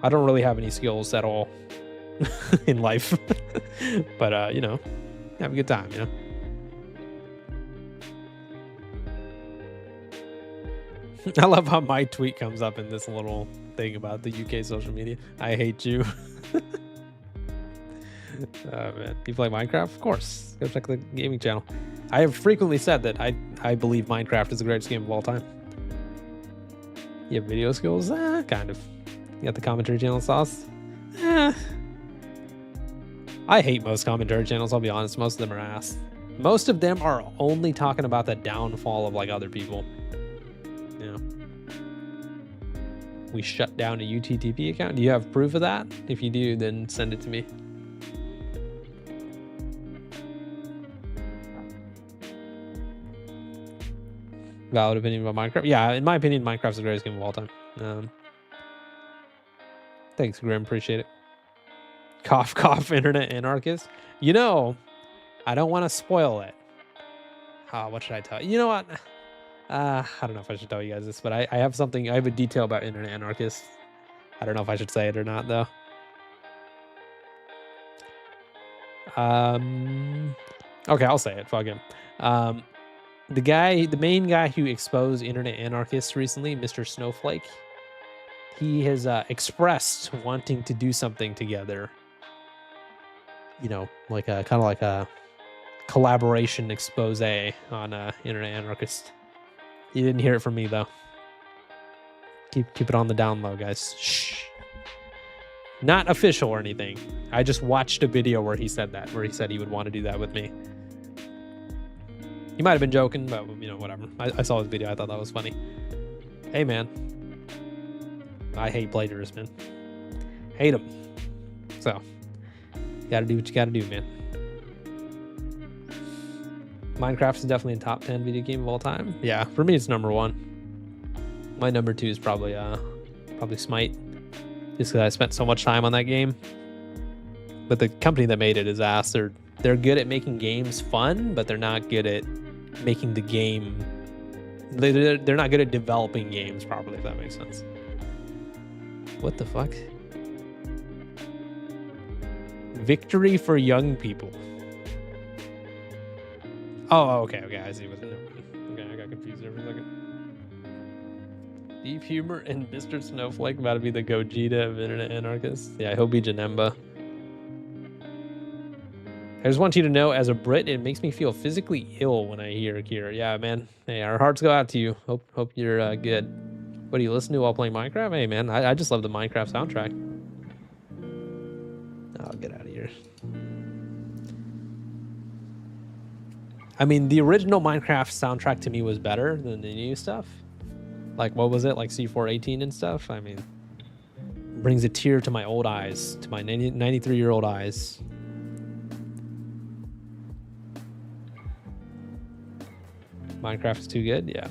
I don't really have any skills at all in life, but you know, have a good time, you know. I love how my tweet comes up in this little thing about the UK social media. I hate you. Oh man, you play Minecraft? Of course. Go check the gaming channel. I have frequently said that I believe Minecraft is the greatest game of all time. You have video skills? Kind of. You got the commentary channel sauce? I hate most commentary channels, I'll be honest. Most of them are ass. Most of them are only talking about the downfall of like other people. You know. We shut down a UTTP account. Do you have proof of that? If you do, then send it to me. Valid opinion about Minecraft? Yeah, in my opinion, Minecraft's the greatest game of all time. Thanks, Grim. Appreciate it. Cough, cough, internet anarchist. You know, I don't want to spoil it. What should I tell you? You know what? I don't know if I should tell you guys this, but I have something. I have a detail about internet anarchist. I don't know if I should say it or not, though. Okay, I'll say it. Fuck him. The main guy who exposed internet anarchists recently, Mr. Snowflake, he has expressed wanting to do something together. You know, like a kind of like a collaboration expose on internet anarchist. You didn't hear it from me though. Keep it on the down low, guys. Shh. Not official or anything. I just watched a video where he said that, where he said he would want to do that with me. He might have been joking, but you know, whatever. I saw his video. I thought that was funny. Hey, man. I hate plagiarists, man. Hate them. So, you gotta do what you gotta do, man. Minecraft is definitely a top 10 video game of all time. Yeah, for me, it's number 1. My number 2 is probably Smite. Just because I spent so much time on that game. But the company that made it is ass. They're good at making games fun, but they're not good at making the game. They're not good at developing games properly, if that makes sense. What the fuck? Victory for young people. Oh, okay. I see what's in there. Okay, I got confused there for a second. Deep Humor and Mr. Snowflake about to be the Gogeta of internet anarchists. Yeah, he'll be Janemba. I just want you to know, as a Brit, it makes me feel physically ill when I hear Akira. Yeah, man. Hey, our hearts go out to you. Hope you're good. What do you listen to while playing Minecraft? Hey, man, I just love the Minecraft soundtrack. Oh, get out of here. I mean, the original Minecraft soundtrack to me was better than the new stuff. Like, what was it? Like C418 and stuff? I mean, brings a tear to my old eyes, to my 93-year-old eyes. Minecraft is too good? Yeah.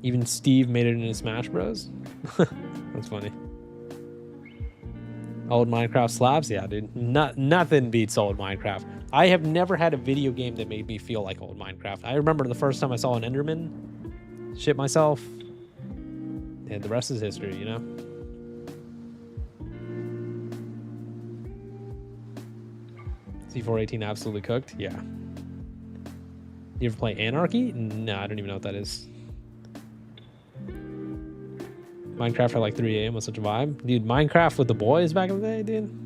Even Steve made it in Smash Bros. That's funny. Old Minecraft slaps? Yeah, dude. Nothing beats old Minecraft. I have never had a video game that made me feel like old Minecraft. I remember the first time I saw an Enderman, shit myself. And the rest is history, you know? C418 absolutely cooked? Yeah. You ever play Anarchy? No, I don't even know what that is. Minecraft at like 3 a.m. was such a vibe. Dude, Minecraft with the boys back in the day, dude.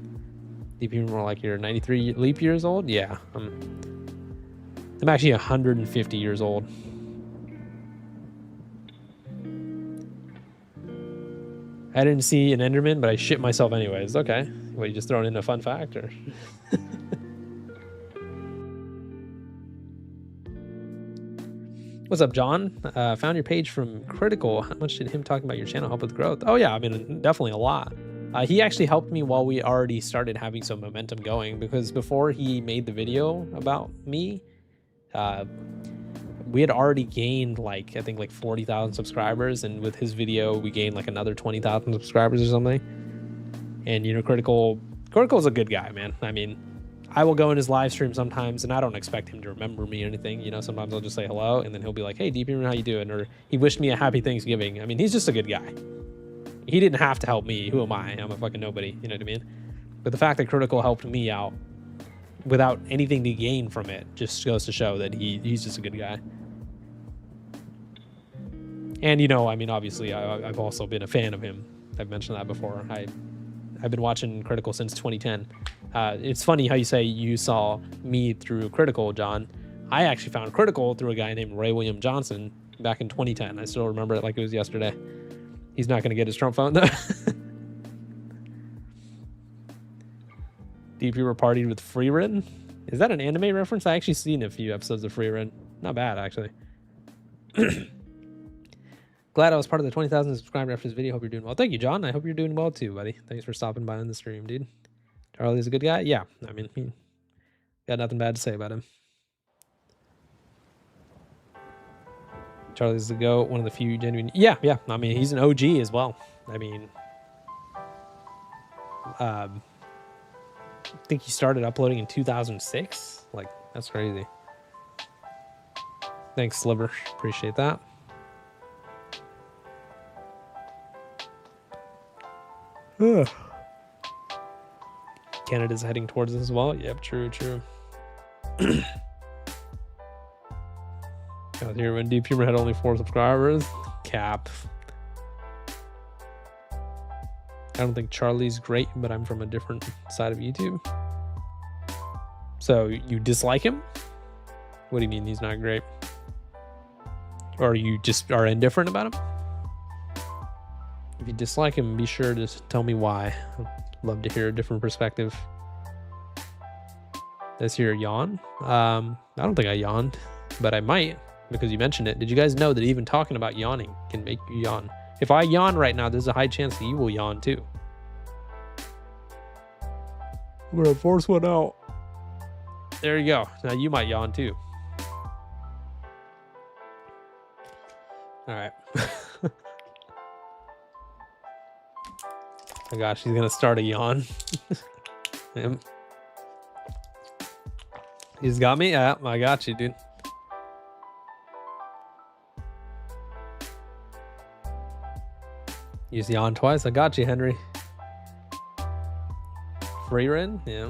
Deep Humor more like you're 93 leap years old? Yeah. I'm actually 150 years old. I didn't see an Enderman, but I shit myself anyways. Okay. What, you just throwing in a fun fact, or? What's up, John? Found your page from Critical. How much did him talking about your channel help with growth? Oh yeah, I mean, definitely a lot. He actually helped me while we already started having some momentum going, because before he made the video about me, we had already gained like, I think like 40,000 subscribers. And with his video, we gained like another 20,000 subscribers or something. And, you know, Critical's a good guy, man. I mean, I will go in his live stream sometimes, and I don't expect him to remember me or anything. You know, sometimes I'll just say hello, and then he'll be like, hey, Deep Humor, how you doing? Or he wished me a happy Thanksgiving. I mean, he's just a good guy. He didn't have to help me. Who am I? I'm a fucking nobody. You know what I mean? But the fact that Critical helped me out without anything to gain from it just goes to show that he's just a good guy. And, you know, I mean, obviously, I've also been a fan of him. I've mentioned that before. I've been watching Critical since 2010. It's funny how you say you saw me through Critical, John. I actually found Critical through a guy named Ray William Johnson back in 2010. I still remember it like it was yesterday. He's not going to get his Trump phone, though. Deep Humor partied with Freerin? Is that an anime reference? I actually seen a few episodes of Freerin. Not bad, actually. Glad I was part of the 20,000 subscriber after this video. Hope you're doing well. Thank you, John. I hope you're doing well too, buddy. Thanks for stopping by on the stream, dude. Charlie's a good guy? Yeah. I mean, he got nothing bad to say about him. Charlie's the GOAT, one of the few genuine... Yeah. I mean, he's an OG as well. I mean... I think he started uploading in 2006. Like, that's crazy. Thanks, Sliver. Appreciate that. Ugh. Canada's heading towards us as well. Yep, true. Out here when Deep Humor had only 4 subscribers. Cap. I don't think Charlie's great, but I'm from a different side of YouTube. So you dislike him? What do you mean he's not great? Or you just are indifferent about him? If you dislike him, be sure to tell me why. I'd love to hear a different perspective. This here yawn. I don't think I yawned, but I might because you mentioned it. Did you guys know that even talking about yawning can make you yawn? If I yawn right now, there's a high chance that you will yawn too. I'm gonna force one out. There you go. Now you might yawn too. All right. Oh gosh, he's gonna start a yawn. Him. He's got me? Yeah, I got you, dude. Use yawn twice. I got you, Henry. Freerin? Yeah.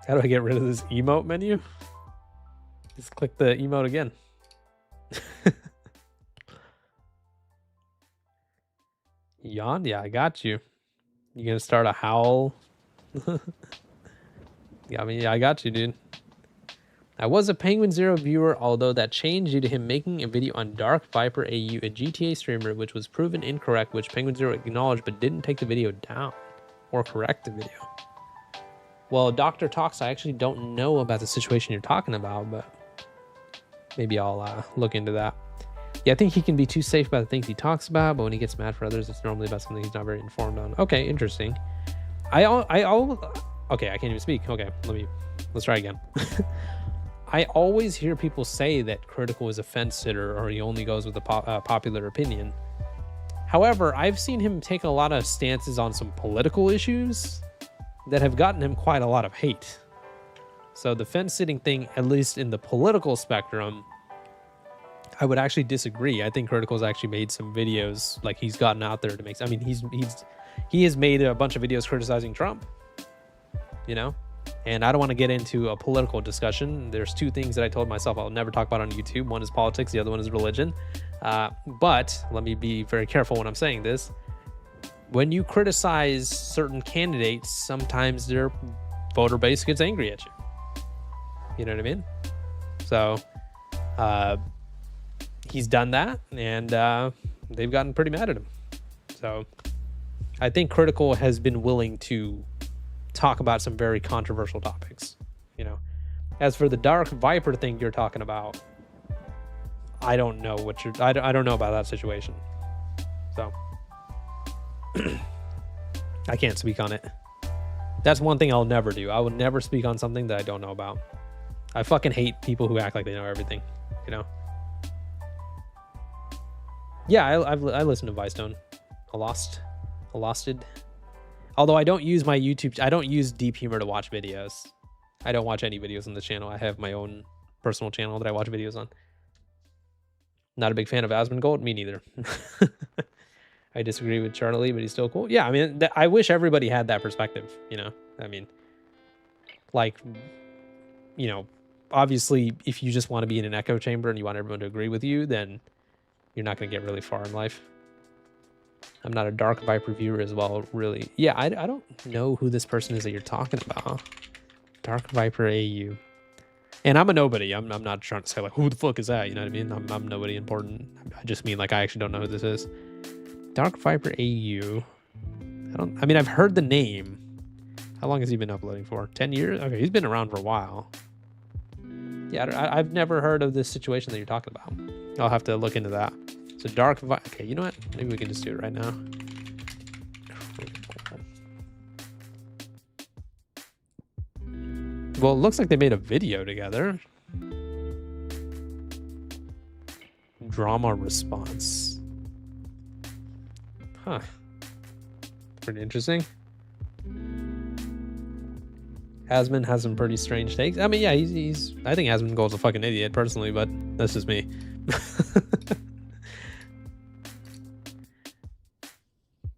How do I get rid of this emote menu? Just click the emote again. Yawn? Yeah, I got you. You gonna start a howl? Yeah, I mean, yeah, I got you, dude. I was a Penguin Zero viewer, although that changed due to him making a video on Dark Viper AU, a GTA streamer, which was proven incorrect, which Penguin Zero acknowledged but didn't take the video down or correct the video. Well, Dr. Talks, I actually don't know about the situation you're talking about, but maybe I'll look into that. Yeah, I think he can be too safe about the things he talks about, but when he gets mad for others, it's normally about something he's not very informed on. Okay, interesting. Okay, I can't even speak. Okay, let's try again. I always hear people say that Critical is a fence sitter or he only goes with the popular opinion. However, I've seen him take a lot of stances on some political issues that have gotten him quite a lot of hate. So the fence sitting thing, at least in the political spectrum, I would actually disagree. I think Critical's actually made some videos, like he's gotten out there to make. I mean, he has made a bunch of videos criticizing Trump, you know. And I don't want to get into a political discussion. There's 2 things that I told myself I'll never talk about on YouTube. One is politics, the other one is religion. But let me be very careful when I'm saying this. When you criticize certain candidates, sometimes their voter base gets angry at you. You know what I mean? So he's done that, and they've gotten pretty mad at him. So I think Critical has been willing to talk about some very controversial topics, you know. As for the Dark Viper thing you're talking about, I don't know what you're... I don't know about that situation. So I can't speak on it. That's one thing I'll never do. I will never speak on something that I don't know about. I fucking hate people who act like they know everything, you know. Yeah, I listen to Vicestone a losted. Although I don't use my YouTube, I don't use Deep Humor to watch videos. I don't watch any videos on the channel. I have my own personal channel that I watch videos on. Not a big fan of Asmongold. Me neither. I disagree with Charlie, but he's still cool. Yeah, I mean, I wish everybody had that perspective, you know? I mean, like, you know, obviously, if you just want to be in an echo chamber and you want everyone to agree with you, then you're not going to get really far in life. I'm not a Dark Viper viewer as well, really. Yeah, I don't know who this person is that you're talking about. Dark Viper AU. And I'm a nobody. I'm not trying to say, like, who the fuck is that? You know what I mean? I'm nobody important. I just mean, like, I actually don't know who this is. Dark Viper AU. I mean, I've heard the name. How long has he been uploading for? 10 years? Okay, he's been around for a while. Yeah, I've never heard of this situation that you're talking about. I'll have to look into that. So Dark Viper. Okay, you know what? Maybe we can just do it right now. Well, it looks like they made a video together. Drama response. Huh. Pretty interesting. Asmon has some pretty strange takes. I mean, yeah, he's I think Asmongold's a fucking idiot personally, but that's just me.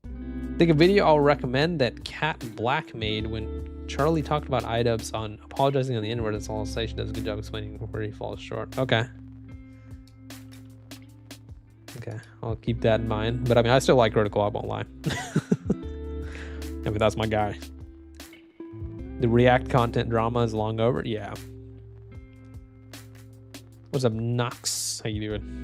I think a video I'll recommend that Cat Black made when Charlie talked about iDubbbz on apologizing on the N-word. That's all I'll say. She does a good job explaining where he falls short. Okay. Okay, I'll keep that in mind. But I mean, I still like Critical, I won't lie. I mean, that's my guy. The React content drama is long over. Yeah. What's up, Nox? How you doing?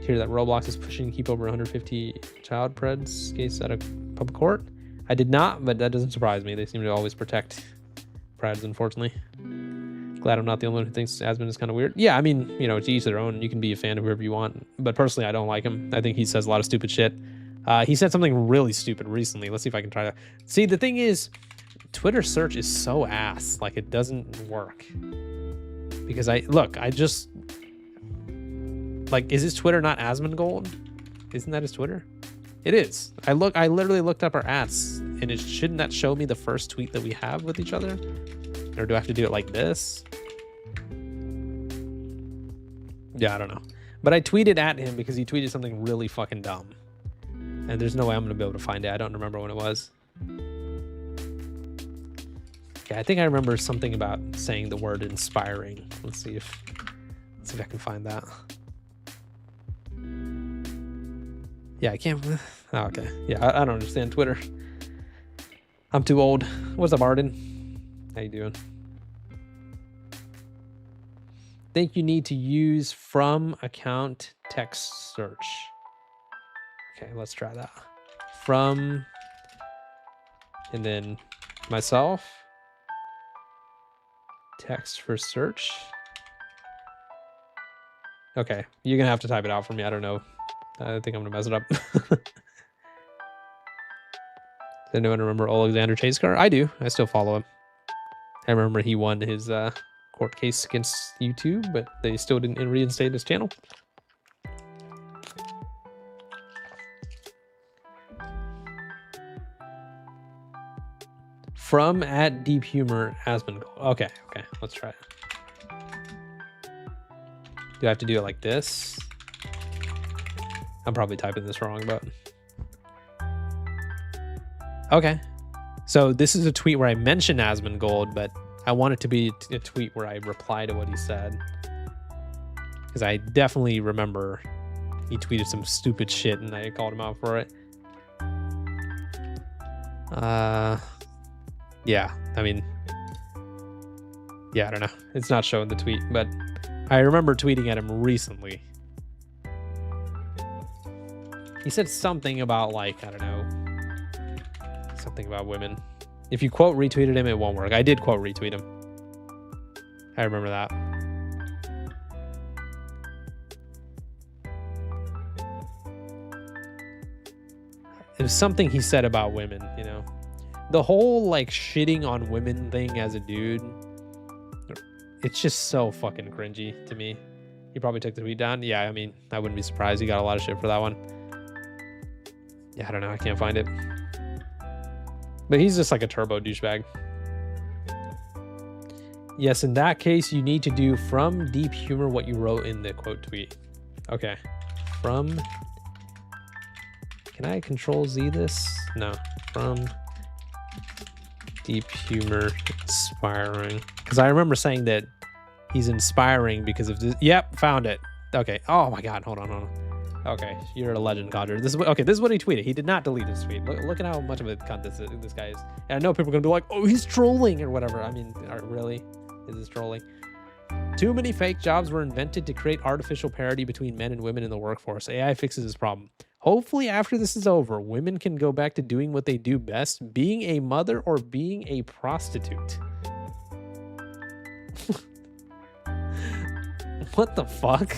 Hear that Roblox is pushing to keep over 150 child preds case out of public court? I did not, but that doesn't surprise me. They seem to always protect preds, unfortunately. Glad I'm not the only one who thinks Asmon is kind of weird. Yeah, I mean, you know, to each their own. You can be a fan of whoever you want. But personally, I don't like him. I think he says a lot of stupid shit. He said something really stupid recently. Let's see if I can try to... See, the thing is, Twitter search is so ass. Like, it doesn't work. Because I just... Like, is his Twitter not Asmongold? Isn't that his Twitter? It is. I literally looked up our ads, and shouldn't that show me the first tweet that we have with each other? Or do I have to do it like this? Yeah, I don't know. But I tweeted at him because he tweeted something really fucking dumb. And there's no way I'm going to be able to find it. I don't remember when it was. Yeah, I think I remember something about saying the word inspiring. Let's see if I can find that. Yeah, I can't. Oh, okay. Yeah, I don't understand Twitter. I'm too old. What's up, Arden? How you doing? Think you need to use from account text search. Okay, let's try that. From, and then myself. Text for search. Okay, you're gonna have to type it out for me. I don't know. I think I'm gonna mess it up. Does anyone remember Alexander Chasekar? I do. I still follow him. I remember he won his court case against YouTube, but they still didn't reinstate his channel. From at Deep Humor Asmongold. Okay, let's try it. Do I have to do it like this? I'm probably typing this wrong, but... Okay. So this is a tweet where I mention Asmongold, but I want it to be a tweet where I reply to what he said. Because I definitely remember he tweeted some stupid shit and I called him out for it. Yeah, I mean... Yeah, I don't know. It's not showing the tweet, but I remember tweeting at him recently. He said something about, like, I don't know, something about women. If you quote retweeted him, it won't work. I did quote retweet him. I remember that. It was something he said about women, you know. The whole, like, shitting on women thing as a dude, it's just so fucking cringy to me. He probably took the tweet down. Yeah, I mean, I wouldn't be surprised. He got a lot of shit for that one. Yeah, I don't know. I can't find it. But he's just like a turbo douchebag. Yes, in that case, you need to do from Deep Humor what you wrote in the quote tweet. Okay. From... Can I Control Z this? No. From Deep humor, inspiring. Because I remember saying that he's inspiring because of this. Yep, found it. Okay. Oh my God. Hold on. Okay, you're a legend, Codger. This is what he tweeted. He did not delete his tweet. Look at how much of a cunt this guy is. And I know people are gonna be like, "Oh, he's trolling" or whatever. I mean, really, is this trolling? Too many fake jobs were invented to create artificial parity between men and women in the workforce. AI fixes this problem. Hopefully, after this is over, women can go back to doing what they do best: being a mother or being a prostitute. What the fuck?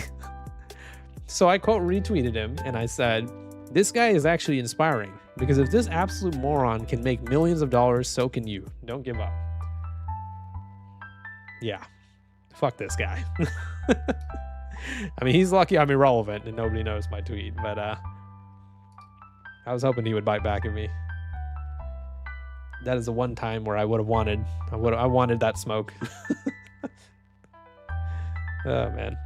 So I quote retweeted him and I said, "This guy is actually inspiring because if this absolute moron can make millions of dollars, so can you. Don't give up." Yeah, fuck this guy. I mean, he's lucky I'm irrelevant and nobody knows my tweet, but I was hoping he would bite back at me. That is the one time where I wanted that smoke. Oh man.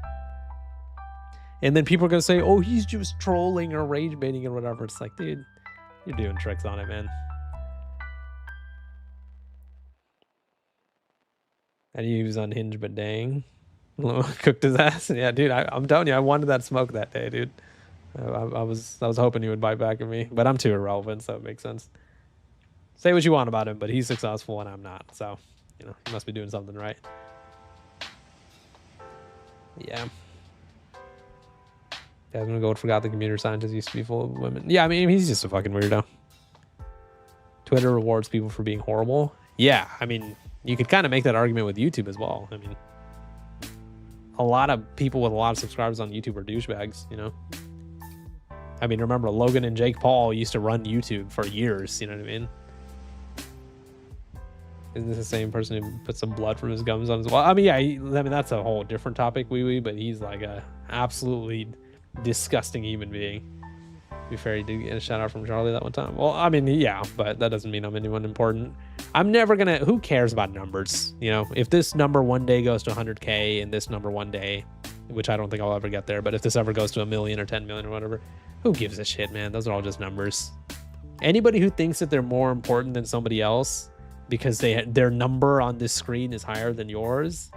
And then people are going to say, "Oh, he's just trolling or rage baiting or whatever." It's like, dude, you're doing tricks on it, man. I knew he was unhinged, but dang. Cooked his ass. Yeah, dude, I'm telling you, I wanted that smoke that day, dude. I was hoping he would bite back at me, but I'm too irrelevant, so it makes sense. Say what you want about him, but he's successful and I'm not. So, you know, he must be doing something right. Yeah. Desmond Gold forgot the computer scientist used to be full of women. Yeah, I mean, he's just a fucking weirdo. Twitter rewards people for being horrible. Yeah, I mean, you could kind of make that argument with YouTube as well. I mean, a lot of people with a lot of subscribers on YouTube are douchebags, you know? I mean, remember, Logan and Jake Paul used to run YouTube for years, you know what I mean? Isn't this the same person who put some blood from his gums on his wall? I mean, yeah, I mean, that's a whole different topic, but he's like a absolutely disgusting human being. To be fair, he did get a shout out from Charlie that one time. Well, I mean, yeah, but that doesn't mean I'm anyone important. I'm never gonna, who cares about numbers? You know, if this number one day goes to 100K and this number one day, which I don't think I'll ever get there, but if this ever goes to 1 million or 10 million or whatever, who gives a shit, man? Those are all just numbers. Anybody who thinks that they're more important than somebody else because their number on this screen is higher than yours,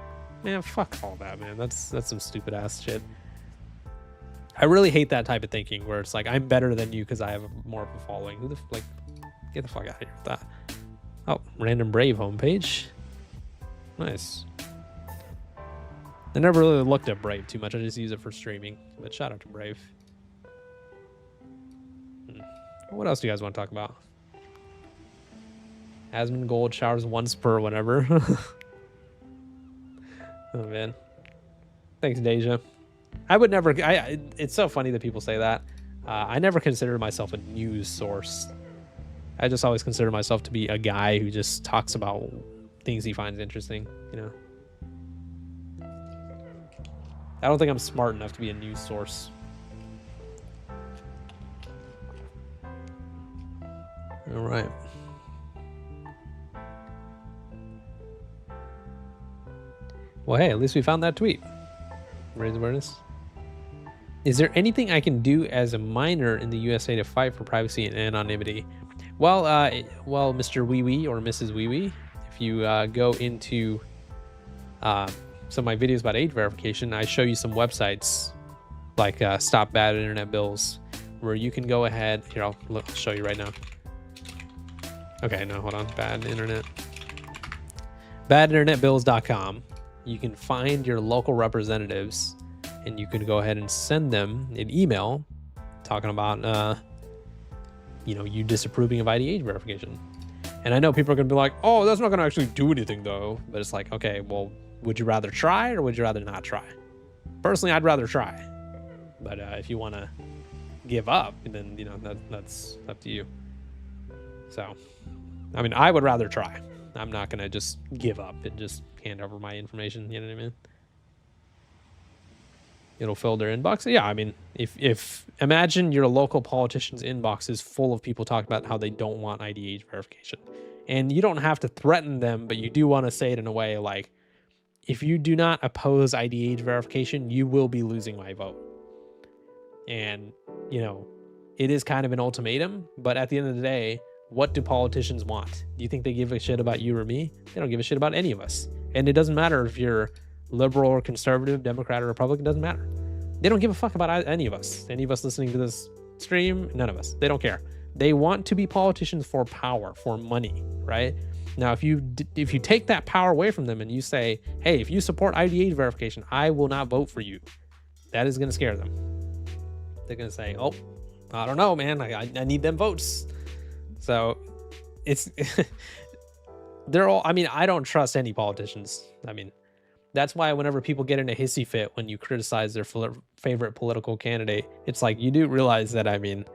man, fuck all that, man. That's some stupid ass shit. I really hate that type of thinking where it's like, I'm better than you because I have more of a following. Who the like, get the fuck out of here with that. Oh, random Brave homepage. Nice. I never really looked at Brave too much. I just use it for streaming. But shout out to Brave. What else do you guys want to talk about? Asmongold showers once per whatever. Oh man. Thanks, Deja. I would never. It's so funny that people say that. I never considered myself a news source. I just always consider myself to be a guy who just talks about things he finds interesting. You know. I don't think I'm smart enough to be a news source. All right. Well, hey, at least we found that tweet. Raise awareness. Is there anything I can do as a minor in the USA to fight for privacy and anonymity? Well, Mr. Wee Wee or Mrs. Wee Wee, if you go into some of my videos about age verification, I show you some websites like Stop Bad Internet Bills, where you can go ahead. Here, I'll show you right now. Okay, no, hold on. Bad Internet. BadInternetBills.com. You can find your local representatives and you can go ahead and send them an email talking about, you disapproving of ID age verification. And I know people are going to be like, "Oh, that's not going to actually do anything though." But it's like, okay, well, would you rather try or would you rather not try? Personally, I'd rather try. But if you want to give up, then, that's up to you. So, I mean, I would rather try. I'm not going to just give up and just hand over my information. You know what I mean? It'll fill their inbox. Yeah, I mean, if imagine your local politician's inbox is full of people talking about how they don't want ID age verification. And you don't have to threaten them, but you do want to say it in a way like, if you do not oppose ID age verification, you will be losing my vote. And, it is kind of an ultimatum, but at the end of the day, what do politicians want? Do you think they give a shit about you or me? They don't give a shit about any of us. And it doesn't matter if you're liberal or conservative, Democrat or Republican, doesn't matter. They don't give a fuck about any of us. Any of us listening to this stream, none of us. They don't care. They want to be politicians for power, for money, right? Now, if you take that power away from them and you say, hey, if you support ID age verification, I will not vote for you, that is going to scare them. They're going to say, oh, I don't know, man. I need them votes. So it's, they're all, I mean, I don't trust any politicians. I mean, that's why whenever people get in a hissy fit when you criticize their favorite political candidate, it's like, you do realize that, I mean,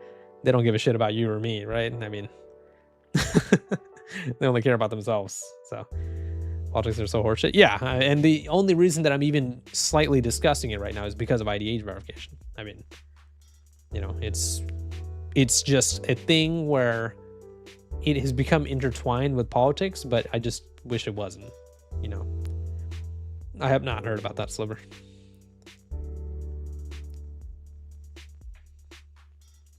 they don't give a shit about you or me, right? I mean, they only care about themselves. So politics are so horseshit. Yeah, and the only reason that I'm even slightly discussing it right now is because of ID age verification. I mean, you know, it's just a thing where it has become intertwined with politics, but I just wish it wasn't, you know. I have not heard about that, Sliver.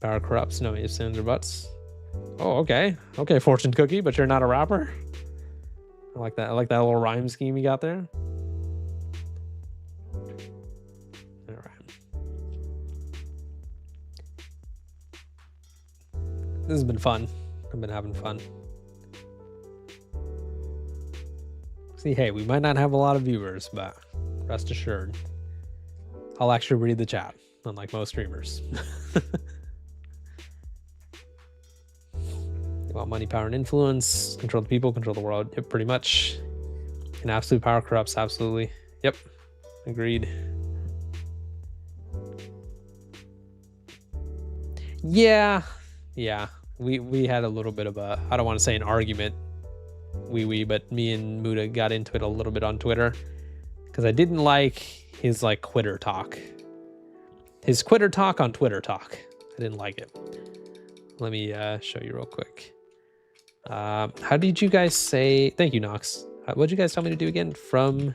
Power corrupts, no ifs, ands, or buts. Oh, okay. Okay, fortune cookie, but you're not a rapper? I like that. I like that little rhyme scheme you got there. All right. This has been fun. I've been having fun. See, hey, we might not have a lot of viewers, but rest assured, I'll actually read the chat, unlike most streamers. You want money, power, and influence. Control the people, control the world. Yep, pretty much. And absolute power corrupts, absolutely. Yep, agreed. Yeah. We had a little bit of a, I don't want to say an argument, but me and Muda got into it a little bit on Twitter because I didn't like his like quitter talk. His quitter talk on Twitter talk. I didn't like it. Let me show you real quick. How did you guys say? Thank you, Nox. What did you guys tell me to do again? From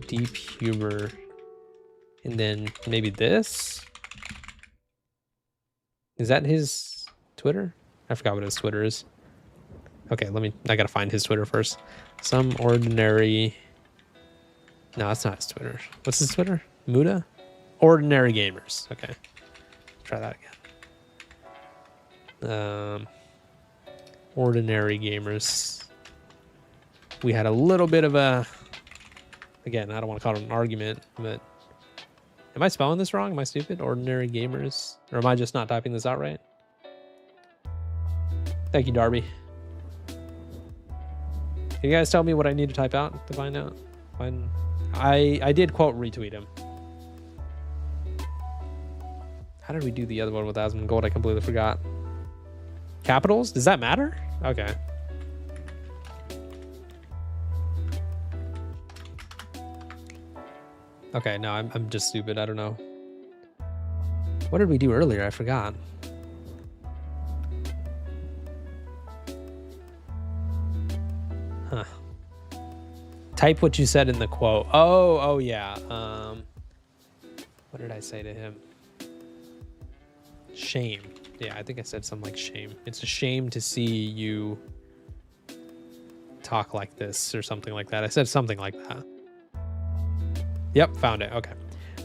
deep humor, and then maybe this. Is that his Twitter? I forgot what his Twitter is. Okay, I gotta find his Twitter first. Some ordinary. No, that's not his Twitter. What's his Twitter? Muda? Ordinary Gamers. Okay. Try that again. Ordinary Gamers. We had a little bit of a, again, I don't want to call it an argument, but am I spelling this wrong? Am I stupid? Ordinary Gamers? Or am I just not typing this out right? Thank you, Darby. Can you guys tell me what I need to type out to find out? I did quote retweet him. How did we do the other one with Asmongold? I completely forgot. Capitals? Does that matter? Okay. Okay, no, I'm just stupid. I don't know. What did we do earlier? I forgot. Huh. Type what you said in the quote. Oh yeah. What did I say to him? Shame. Yeah, I think I said something like shame. It's a shame to see you talk like this or something like that. I said something like that. Yep, found it. Okay.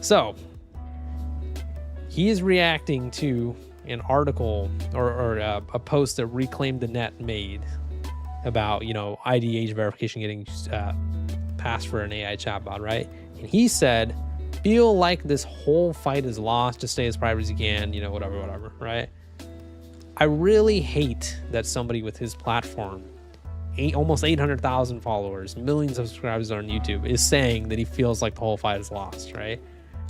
So he is reacting to an article or a post that Reclaim the Net made about, you know, ID age verification getting passed for an AI chatbot, right? And he said, feel like this whole fight is lost, just stay as private as you can, you know, whatever, right? I really hate that somebody with his platform, almost 800,000 followers, millions of subscribers on YouTube, is saying that he feels like the whole fight is lost, right?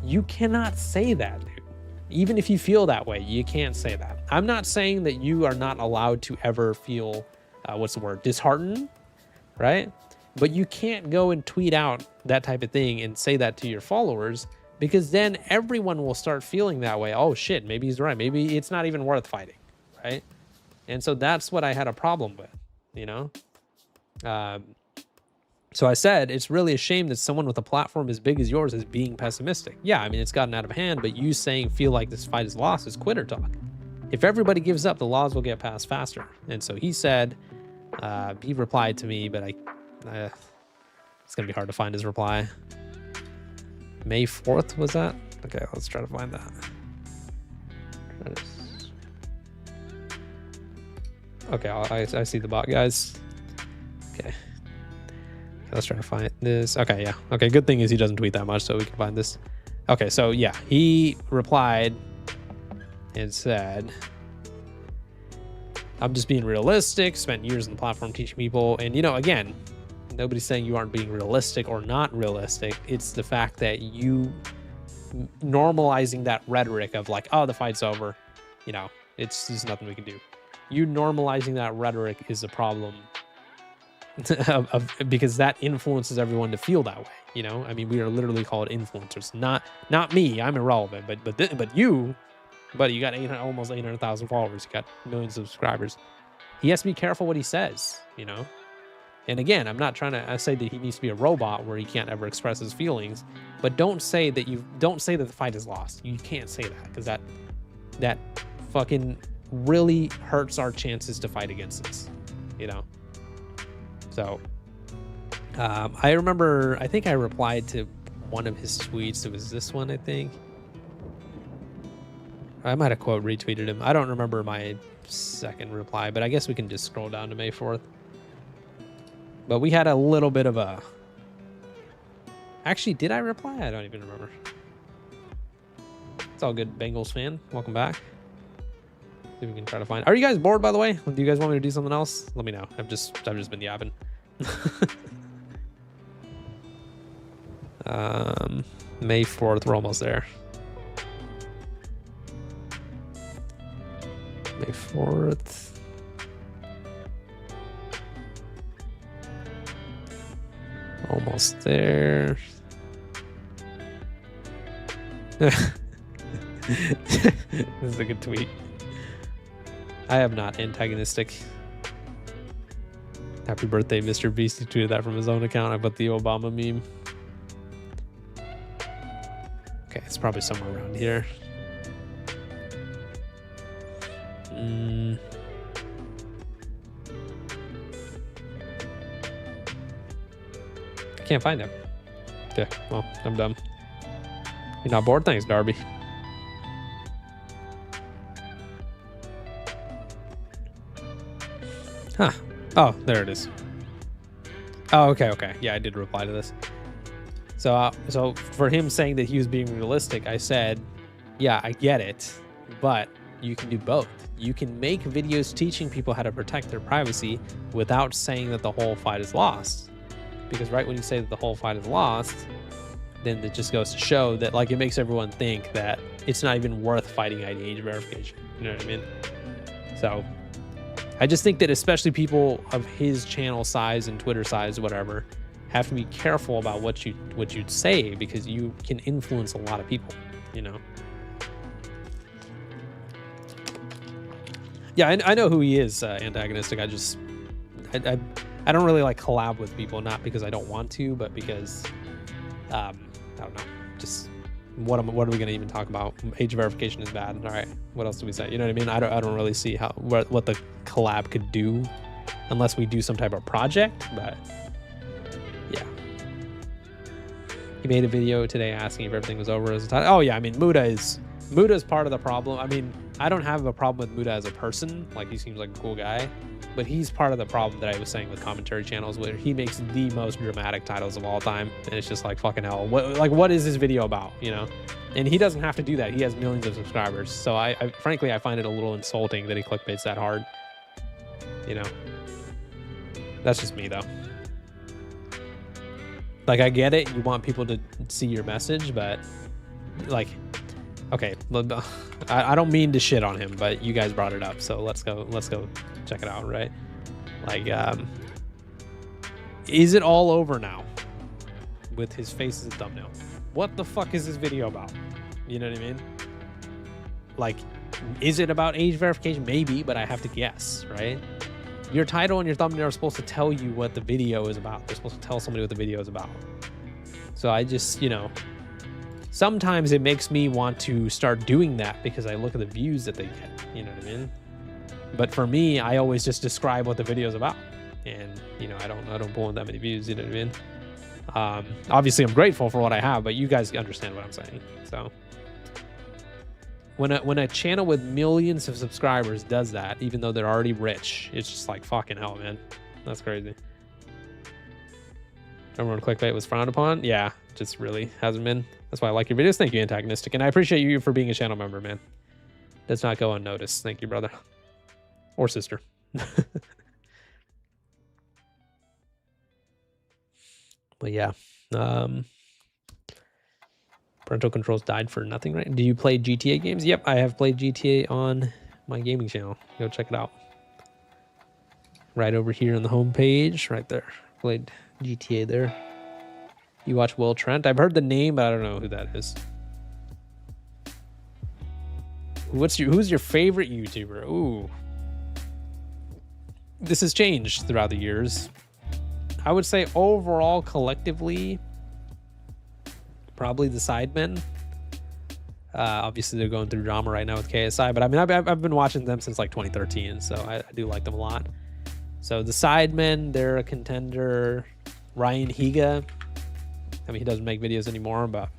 You cannot say that, dude. Even if you feel that way, you can't say that. I'm not saying that you are not allowed to ever feel, disheartened, right? But you can't go and tweet out that type of thing and say that to your followers, because then everyone will start feeling that way. Oh shit, maybe he's right. Maybe it's not even worth fighting, right? And so that's what I had a problem with, you know? So I said, it's really a shame that someone with a platform as big as yours is being pessimistic. Yeah, I mean, it's gotten out of hand, but you saying feel like this fight is lost is quitter talk. if everybody gives up, the laws will get passed faster. And so he said, he replied to me, but it's gonna be hard to find his reply. May 4th was that? Okay, let's try to find that. Okay, I see the bot, guys. Okay, let's try to find this. Okay, yeah. Okay, good thing is he doesn't tweet that much, so we can find this. Okay, so yeah, he replied and said, I'm just being realistic, spent years on the platform teaching people. And, you know, again, nobody's saying you aren't being realistic or not realistic. It's the fact that you normalizing that rhetoric of like, oh, the fight's over. You know, there's nothing we can do. You normalizing that rhetoric is a problem because that influences everyone to feel that way. You know, I mean, we are literally called influencers. Not me. I'm irrelevant. But you got almost 800,000 followers. You got millions of subscribers. He has to be careful what he says. You know. And again, I'm not trying to say that he needs to be a robot where he can't ever express his feelings. But don't say that the fight is lost. You can't say that because that fucking really hurts our chances to fight against this, you know. So I remember, I think I replied to one of his tweets. It was this one, I think. I might have quote retweeted him. I don't remember my second reply, but I guess we can just scroll down to May 4th. But we had a little bit of a... Actually, did I reply? I don't even remember. It's all good, Bengals fan. Welcome back. See if we can try to find... Are you guys bored, by the way? Do you guys want me to do something else? Let me know. I've just been yapping. May 4th, we're almost there. May 4th. Almost there. This is a good tweet. I am not antagonistic. Happy birthday, Mr. Beast. He tweeted that from his own account. I put the Obama meme. Okay, it's probably somewhere around here. I can't find him. Okay, well, I'm dumb. You're not bored? Thanks, Darby. Huh. Oh, there it is. Oh, okay. Yeah, I did reply to this. So for him saying that he was being realistic, I said, yeah, I get it, but you can do both. You can make videos teaching people how to protect their privacy without saying that the whole fight is lost. Because right when you say that the whole fight is lost, then it just goes to show that, like, it makes everyone think that it's not even worth fighting age verification. You know what I mean? So I just think that especially people of his channel size and Twitter size, whatever, have to be careful about what you'd say, because you can influence a lot of people, you know? Yeah, I know who he is, antagonistic. I don't really like collab with people, not because I don't want to, but because I don't know. Just what are we gonna even talk about? Age verification is bad. All right, what else do we say? You know what I mean? I don't really see what the collab could do, unless we do some type of project. But yeah, he made a video today asking if everything was over as a time. Oh yeah, I mean Muda's part of the problem. I mean, I don't have a problem with Muda as a person. Like, he seems like a cool guy. But he's part of the problem that I was saying with commentary channels, where he makes the most dramatic titles of all time, and it's just like, fucking hell, what is this video about, you know? And he doesn't have to do that. He has millions of subscribers. So I frankly, I find it a little insulting that he clickbaits that hard, you know? That's just me, though. Like, I get it. You want people to see your message, but like, okay, I don't mean to shit on him, but you guys brought it up, so let's go check it out, right? Like, is it all over now with his face as a thumbnail? What the fuck is this video about? You know what I mean? Like, is it about age verification? Maybe, but I have to guess, right? Your title and your thumbnail are supposed to tell you what the video is about. They're supposed to tell somebody what the video is about. So I just, you know, sometimes it makes me want to start doing that because I look at the views that they get, you know what I mean? But for me, I always just describe what the video is about, and you know, I don't pull in that many views, you know what I mean? Obviously I'm grateful for what I have, but you guys understand what I'm saying. So when a channel with millions of subscribers does that, even though they're already rich, it's just like fucking hell, man. That's crazy. Remember when clickbait was frowned upon? Yeah, just really hasn't been. That's why I like your videos. Thank you, Antagonistic. And I appreciate you for being a channel member, man. Does not go unnoticed. Thank you, brother. Or sister. But yeah. Parental controls died for nothing, right? Do you play GTA games? Yep, I have played GTA on my gaming channel. Go check it out. Right over here on the home page, right there. Played GTA there. You watch Will Trent? I've heard the name, but I don't know who that is. Who's your favorite YouTuber? Ooh. This has changed throughout the years. I would say overall, collectively, probably the Sidemen. Obviously, they're going through drama right now with KSI, but I mean, I've been watching them since like 2013, so I do like them a lot. So the Sidemen, they're a contender. Ryan Higa, I mean, he doesn't make videos anymore, but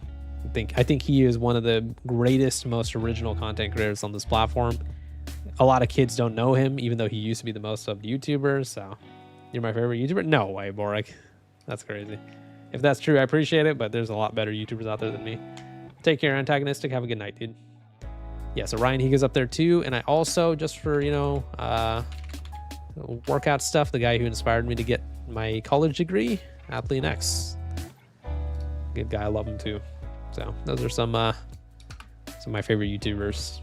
I think he is one of the greatest, most original content creators on this platform. A lot of kids don't know him, even though he used to be the most subbed YouTuber. So, you're my favorite YouTuber? No way, Borik. That's crazy. If that's true, I appreciate it, but there's a lot better YouTubers out there than me. Take care, Antagonistic. Have a good night, dude. Yeah, so Ryan Higa's up there too. And I also, just for, you know, workout stuff, the guy who inspired me to get my college degree, AthleanX. Good guy. I love him too. So, those are some of my favorite YouTubers.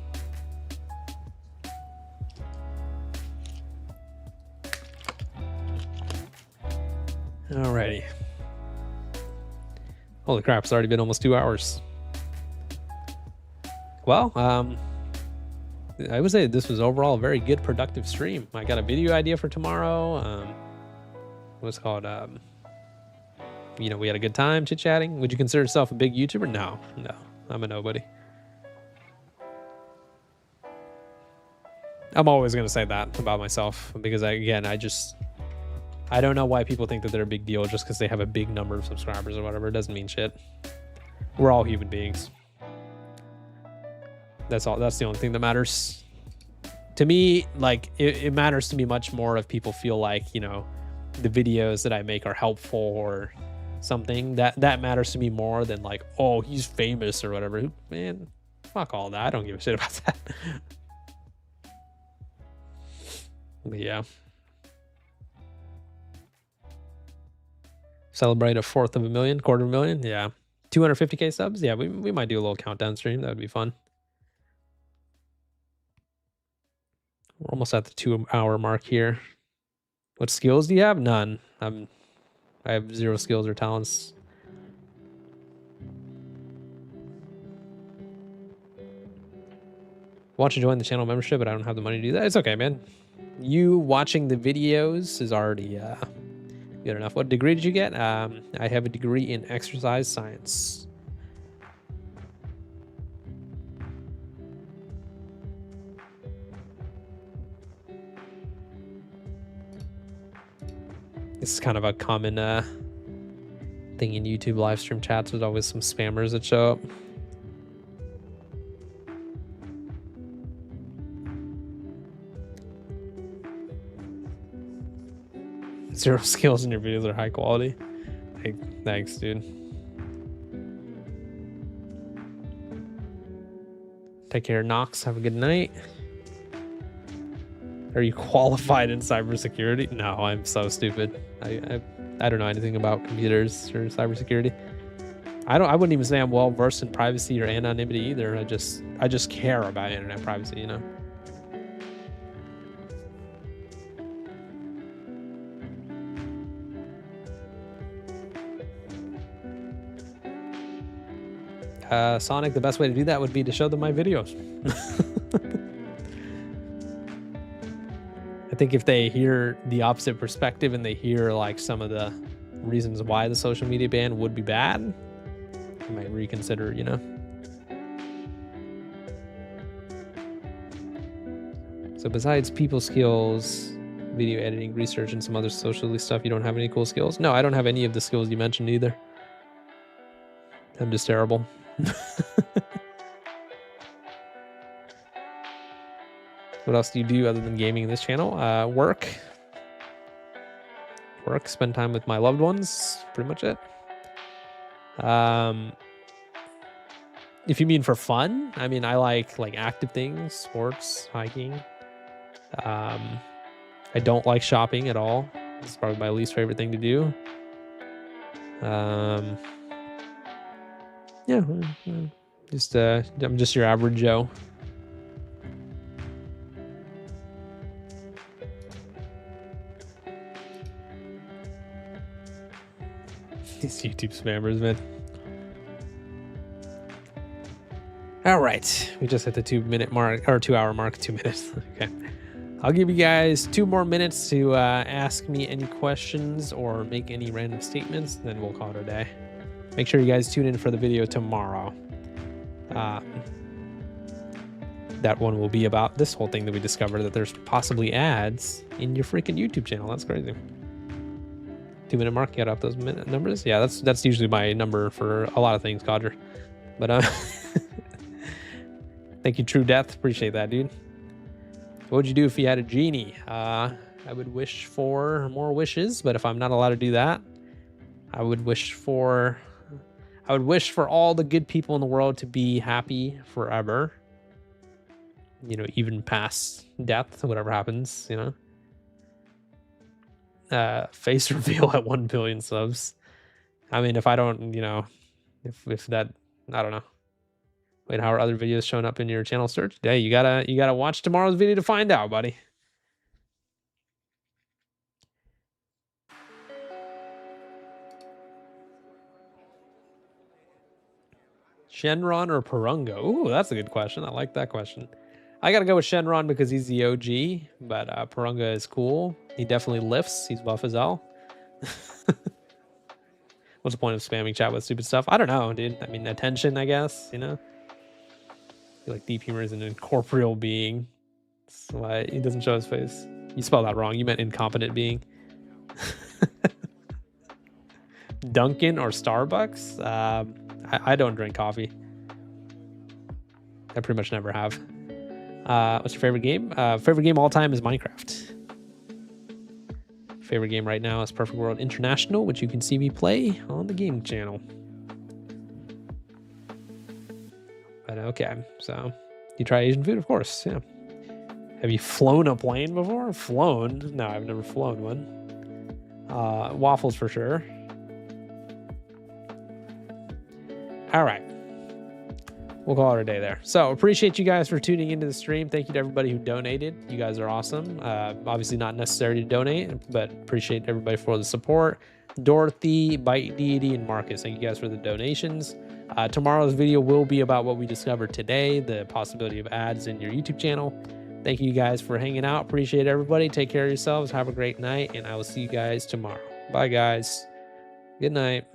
Alrighty. Holy crap, it's already been almost 2 hours. Well, I would say this was overall a very good, productive stream. I got a video idea for tomorrow. What's it called? You know, we had a good time chit-chatting. Would you consider yourself a big YouTuber? No, I'm a nobody. I'm always going to say that about myself because, I don't know why people think that they're a big deal just because they have a big number of subscribers or whatever. It doesn't mean shit. We're all human beings. That's all. That's the only thing that matters. To me, like, it matters to me much more if people feel like, you know, the videos that I make are helpful or something. That matters to me more than like, oh, he's famous or whatever. Man, fuck all that. I don't give a shit about that. But yeah. Celebrate a quarter of a million. Yeah. 250k subs. Yeah, we might do a little countdown stream. That would be fun. We're almost at the 2-hour mark here. What skills do you have? None. I have 0 skills or talents. Want to join the channel membership, but I don't have the money to do that. It's okay, man. You watching the videos is already good enough. What degree did you get? I have a degree in exercise science. This is kind of a common thing in YouTube live stream chats. There's always some spammers that show up. Zero skills in your videos are high quality. Hey, thanks, dude. Take care, Nox. Have a good night. Are you qualified in cybersecurity? No, I'm so stupid. I don't know anything about computers or cybersecurity. I wouldn't even say I'm well versed in privacy or anonymity either. I just care about internet privacy, you know. Sonic, the best way to do that would be to show them my videos. I think if they hear the opposite perspective and they hear like some of the reasons why the social media ban would be bad, I might reconsider, you know. So besides people skills, video editing, research, and some other socially stuff, you don't have any cool skills? No, I don't have any of the skills you mentioned either. I'm just terrible. What else do you do other than gaming in this channel? Work, spend time with my loved ones, pretty much it. If you mean for fun, I mean, I like active things, sports, hiking. I don't like shopping at all. It's probably my least favorite thing to do. Yeah, just I'm just your average Joe. These YouTube spammers, man. All right, we just hit the 2 minute mark, or 2 hour mark. 2 minutes. Okay, I'll give you guys 2 more minutes to ask me any questions or make any random statements, then we'll call it a day. Make sure you guys tune in for the video tomorrow. That one will be about this whole thing that we discovered, that there's possibly ads in your freaking YouTube channel. That's crazy. 2 minute mark, you got up those minute numbers. Yeah, that's usually my number for a lot of things, Codger. But thank you, True Death. Appreciate that, dude. What would you do if you had a genie? I would wish for more wishes, but if I'm not allowed to do that, I would wish for all the good people in the world to be happy forever. You know, even past death, whatever happens, you know. Face reveal at 1 billion subs. I mean, if I don't, you know, if that, I don't know. Wait, how are other videos showing up in your channel search? Hey, you gotta watch tomorrow's video to find out, buddy. Shenron or Purunga? Ooh, that's a good question. I like that question. I gotta go with Shenron because he's the OG, but Purunga is cool. He definitely lifts. He's buff as hell. What's the point of spamming chat with stupid stuff? I don't know, dude. I mean, attention, I guess, you know? I feel like Deep Humor is an incorporeal being. That's why he doesn't show his face. You spelled that wrong. You meant incompetent being. Dunkin' or Starbucks? I don't drink coffee. I pretty much never have. What's your favorite game? Favorite game all time is Minecraft. Favorite game right now is Perfect World International, which you can see me play on the gaming channel. But okay, so you try Asian food, of course. Yeah. Have you flown a plane before? Flown? No, I've never flown one. Waffles for sure. All right. We'll call it a day there. So appreciate you guys for tuning into the stream. Thank you to everybody who donated. You guys are awesome. Obviously not necessary to donate, but appreciate everybody for the support. Dorothy, Bite Deity, and Marcus, thank you guys for the donations. Tomorrow's video will be about what we discovered today, the possibility of ads in your YouTube channel. Thank you guys for hanging out. Appreciate everybody. Take care of yourselves. Have a great night, and I will see you guys tomorrow. Bye, guys. Good night.